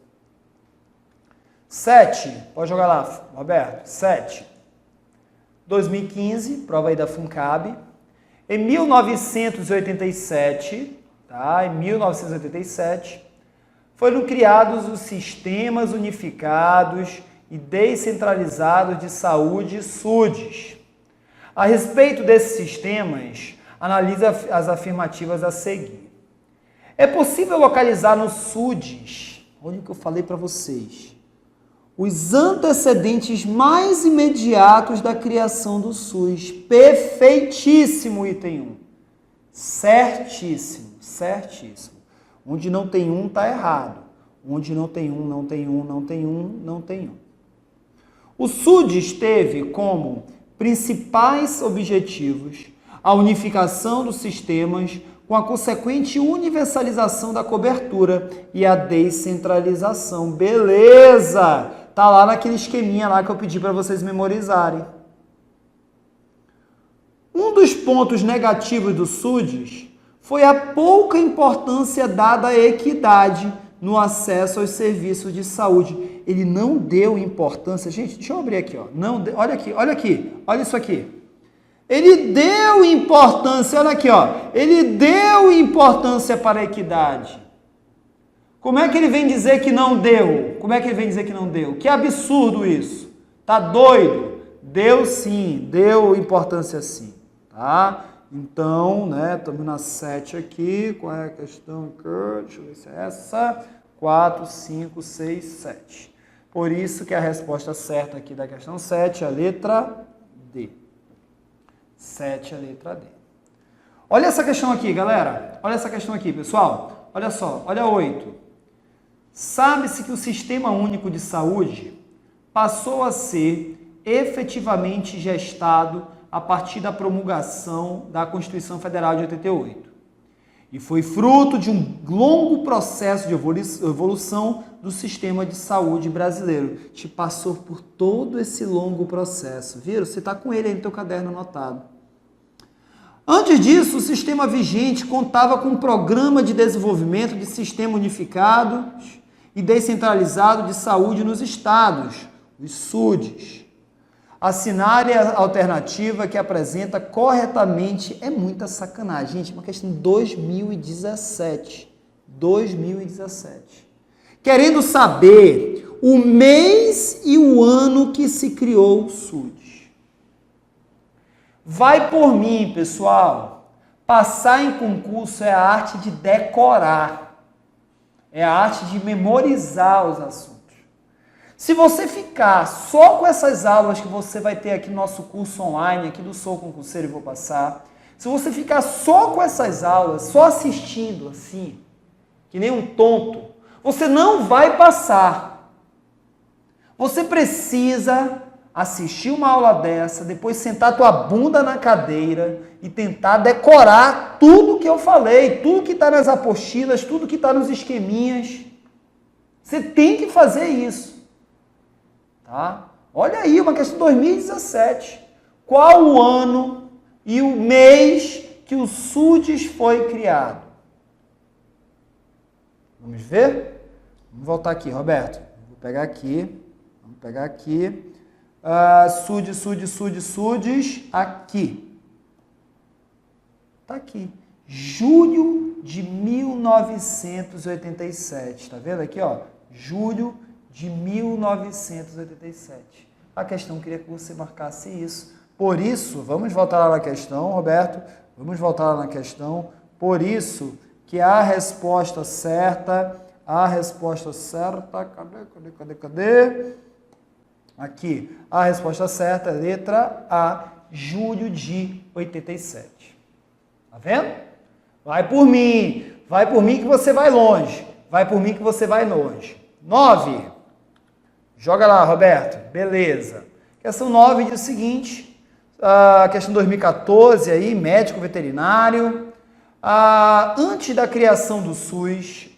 7, pode jogar lá, Roberto. 7. 2015, prova aí da FUNCAB. Em 1987, tá? Em 1987, foram criados os Sistemas Unificados e Descentralizados de Saúde, SUDES. A respeito desses sistemas, analisa as afirmativas a seguir. É possível localizar no SUDES, olha o que eu falei para vocês, os antecedentes mais imediatos da criação do SUS. Perfeitíssimo, item 1. Certíssimo, certíssimo. Onde não tem um, está errado. Onde não tem um, não tem um, não tem um, não tem um. O SUDES teve como principais objetivos a unificação dos sistemas com a consequente universalização da cobertura e a descentralização. Beleza! Tá lá naquele esqueminha lá que eu pedi para vocês memorizarem. Um dos pontos negativos do SUDES foi a pouca importância dada à equidade no acesso aos serviços de saúde. Ele não deu importância. Gente, deixa eu abrir aqui, ó. Não, olha aqui, olha isso aqui. Ele deu importância, olha aqui, ó. Ele deu importância para a equidade. Como é que ele vem dizer que não deu? Como é que ele vem dizer que não deu? Que absurdo isso. Tá doido? Deu sim, deu importância sim, tá? Então, né, estamos na 7 aqui. Qual é a questão? Deixa eu ver se é essa. 4, 5, 6, 7. Por isso que a resposta certa aqui da questão 7 é a letra D. 7 é a letra D. Olha essa questão aqui, galera. Olha essa questão aqui, pessoal. Olha só, olha a 8. Sabe-se que o Sistema Único de Saúde passou a ser efetivamente gestado a partir da promulgação da Constituição Federal de 88. E foi fruto de um longo processo de evolução do sistema de saúde brasileiro. Te passou por todo esse longo processo. Viram? Você está com ele aí no teu caderno anotado. Antes disso, o sistema vigente contava com um programa de desenvolvimento de sistema unificado e descentralizado de saúde nos estados, os SUDES. Assinar a alternativa que apresenta corretamente é muita sacanagem. Gente, uma questão de 2017. 2017. Querendo saber o mês e o ano que se criou o SUDES. Vai por mim, pessoal. Passar em concurso é a arte de decorar. É a arte de memorizar os assuntos. Se você ficar só com essas aulas que você vai ter aqui no nosso curso online, aqui do Sou Concurseiro e Vou Passar, se você ficar só com essas aulas, só assistindo assim, que nem um tonto, você não vai passar. Você precisa assistir uma aula dessa, depois sentar tua bunda na cadeira e tentar decorar tudo que eu falei, tudo que está nas apostilas, tudo que está nos esqueminhas. Você tem que fazer isso. Tá? Olha aí, uma questão de 2017. Qual o ano e o mês que o SUDES foi criado? Vamos ver? Vamos voltar aqui, Roberto. Vou pegar aqui. Vamos pegar aqui. SUDES, aqui. Tá aqui. Julho de 1987. Tá vendo aqui, ó? Julho de 1987. A questão queria que você marcasse isso. Por isso, vamos voltar lá na questão, Roberto. Vamos voltar lá na questão. Por isso que a resposta certa, cadê? Aqui, a resposta certa é letra A, julho de 87. Tá vendo? Vai por mim que você vai longe. Vai por mim que você vai longe. 9. Joga lá, Roberto. Beleza. Questão 9 diz o seguinte, a questão 2014 aí, médico veterinário. Antes da criação do SUS,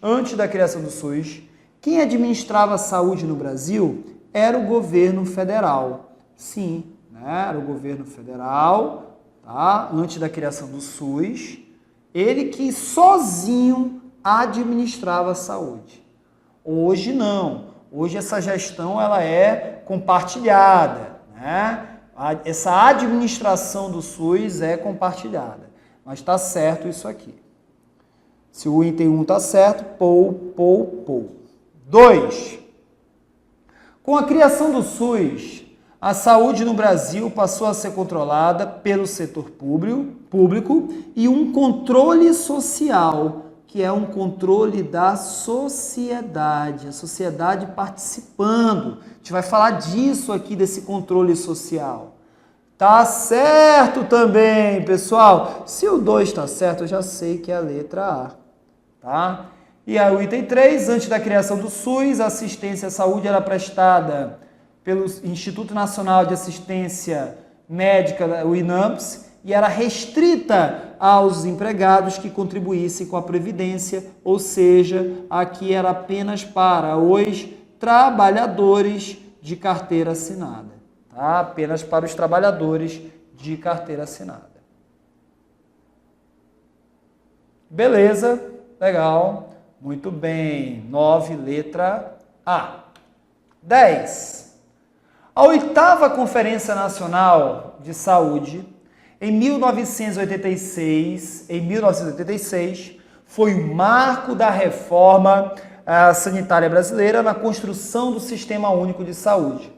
quem administrava a saúde no Brasil era o governo federal. Sim, né? Era o governo federal, tá? Antes da criação do SUS, ele que sozinho administrava a saúde. Hoje não. Hoje essa gestão ela é compartilhada, né? Essa administração do SUS é compartilhada. Mas está certo isso aqui. Se o item 1 está certo, pou. 2. Com a criação do SUS, a saúde no Brasil passou a ser controlada pelo setor público e um controle social, que é um controle da sociedade, a sociedade participando. A gente vai falar disso aqui, desse controle social. Tá certo também, pessoal. Se o 2 está certo, eu já sei que é a letra A. Tá? E aí o item 3, antes da criação do SUS, a assistência à saúde era prestada pelo Instituto Nacional de Assistência Médica, o INAMPS, e era restrita aos empregados que contribuíssem com a Previdência, ou seja, aqui era apenas para os trabalhadores de carteira assinada. Tá? Apenas para os trabalhadores de carteira assinada. Beleza, legal, muito bem. 9, letra A. 10. A 8ª Conferência Nacional de Saúde, em 1986, foi o marco da reforma sanitária brasileira na construção do Sistema Único de Saúde.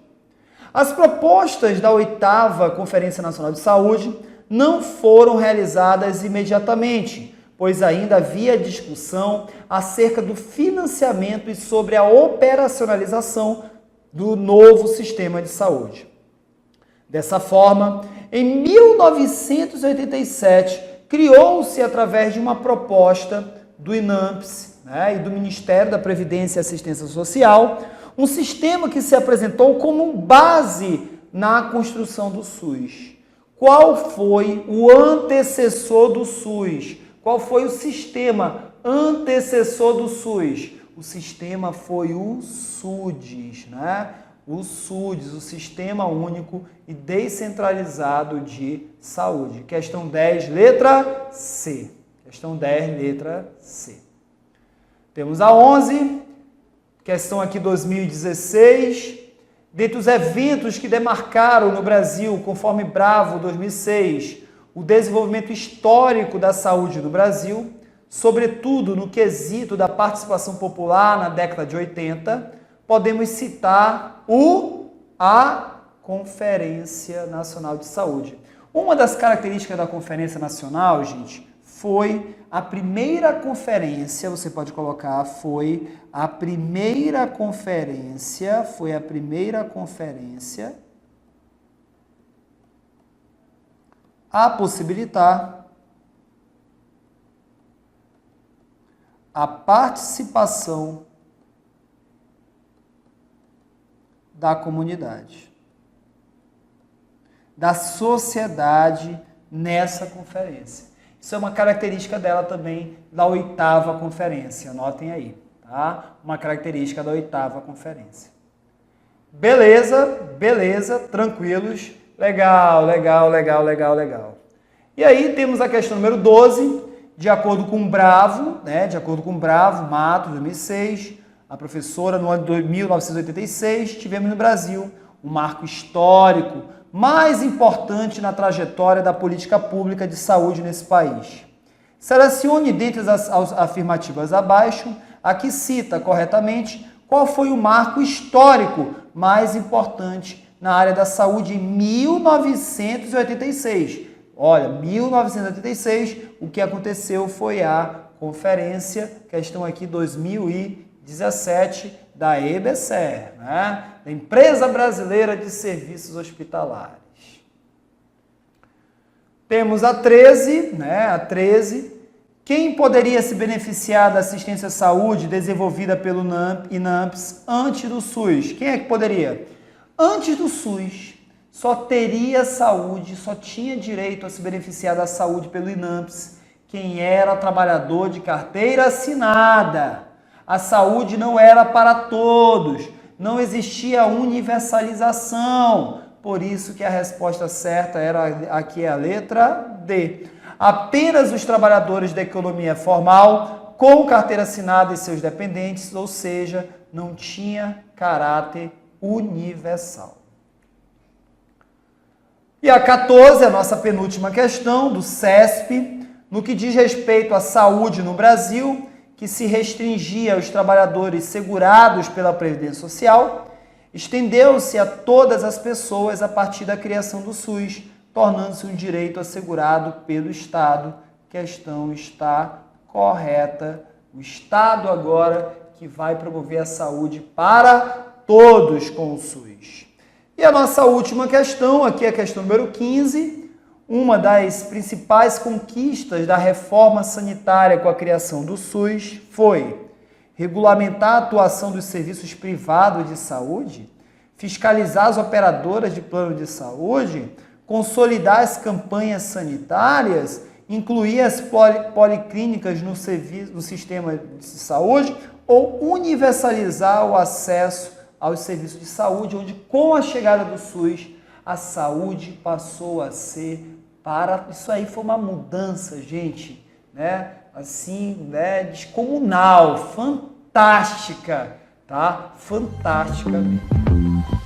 As propostas da 8ª Conferência Nacional de Saúde não foram realizadas imediatamente, pois ainda havia discussão acerca do financiamento e sobre a operacionalização do novo sistema de saúde. Dessa forma, em 1987, criou-se, através de uma proposta do INAMPS, né, e do Ministério da Previdência e Assistência Social, um sistema que se apresentou como base na construção do SUS. Qual foi o antecessor do SUS? Qual foi o sistema antecessor do SUS? O sistema foi o SUDES, né? O SUDES, o Sistema Único e Descentralizado de Saúde. Questão 10, letra C. Questão 10, letra C. Temos a 11, questão aqui 2016. Dentre os eventos que demarcaram no Brasil, conforme Bravo 2006, o desenvolvimento histórico da saúde no Brasil, sobretudo no quesito da participação popular na década de 80, podemos citar a Conferência Nacional de Saúde. Uma das características da Conferência Nacional, gente, foi a primeira conferência, você pode colocar, foi a primeira conferência a possibilitar a participação da comunidade, da sociedade nessa conferência. Isso é uma característica dela também, da 8ª conferência, anotem aí, tá? Uma característica da 8ª conferência. Beleza, tranquilos, legal. E aí temos a questão número 12, de acordo com Bravo, Mato, 2006, a professora, no ano de 1986, tivemos no Brasil um marco histórico mais importante na trajetória da política pública de saúde nesse país. Selecione dentre as afirmativas abaixo a que cita corretamente qual foi o marco histórico mais importante na área da saúde em 1986. Olha, 1986, o que aconteceu foi a conferência, questão aqui 2017, da EBSER, né? Da Empresa Brasileira de Serviços Hospitalares. Temos a 13, né? A 13. Quem poderia se beneficiar da assistência à saúde desenvolvida pelo INAMPS antes do SUS? Quem é que poderia? Antes do SUS, só teria saúde, só tinha direito a se beneficiar da saúde pelo INAMPS quem era trabalhador de carteira assinada. A saúde não era para todos, não existia universalização. Por isso que a resposta certa era aqui a letra D. Apenas os trabalhadores da economia formal com carteira assinada e seus dependentes, ou seja, não tinha caráter universal. E a 14, a nossa penúltima questão do CESP, no que diz respeito à saúde no Brasil, que se restringia aos trabalhadores segurados pela Previdência Social, estendeu-se a todas as pessoas a partir da criação do SUS, tornando-se um direito assegurado pelo Estado. A questão está correta. O Estado agora que vai promover a saúde para todos com o SUS. E a nossa última questão, aqui é a questão número 15, uma das principais conquistas da reforma sanitária com a criação do SUS foi regulamentar a atuação dos serviços privados de saúde, fiscalizar as operadoras de plano de saúde, consolidar as campanhas sanitárias, incluir as policlínicas no sistema de saúde ou universalizar o acesso aos serviços de saúde, onde com a chegada do SUS, a saúde passou a ser para... Isso aí foi uma mudança, gente, né? Assim, né? Descomunal, fantástica, tá? Fantástica mesmo.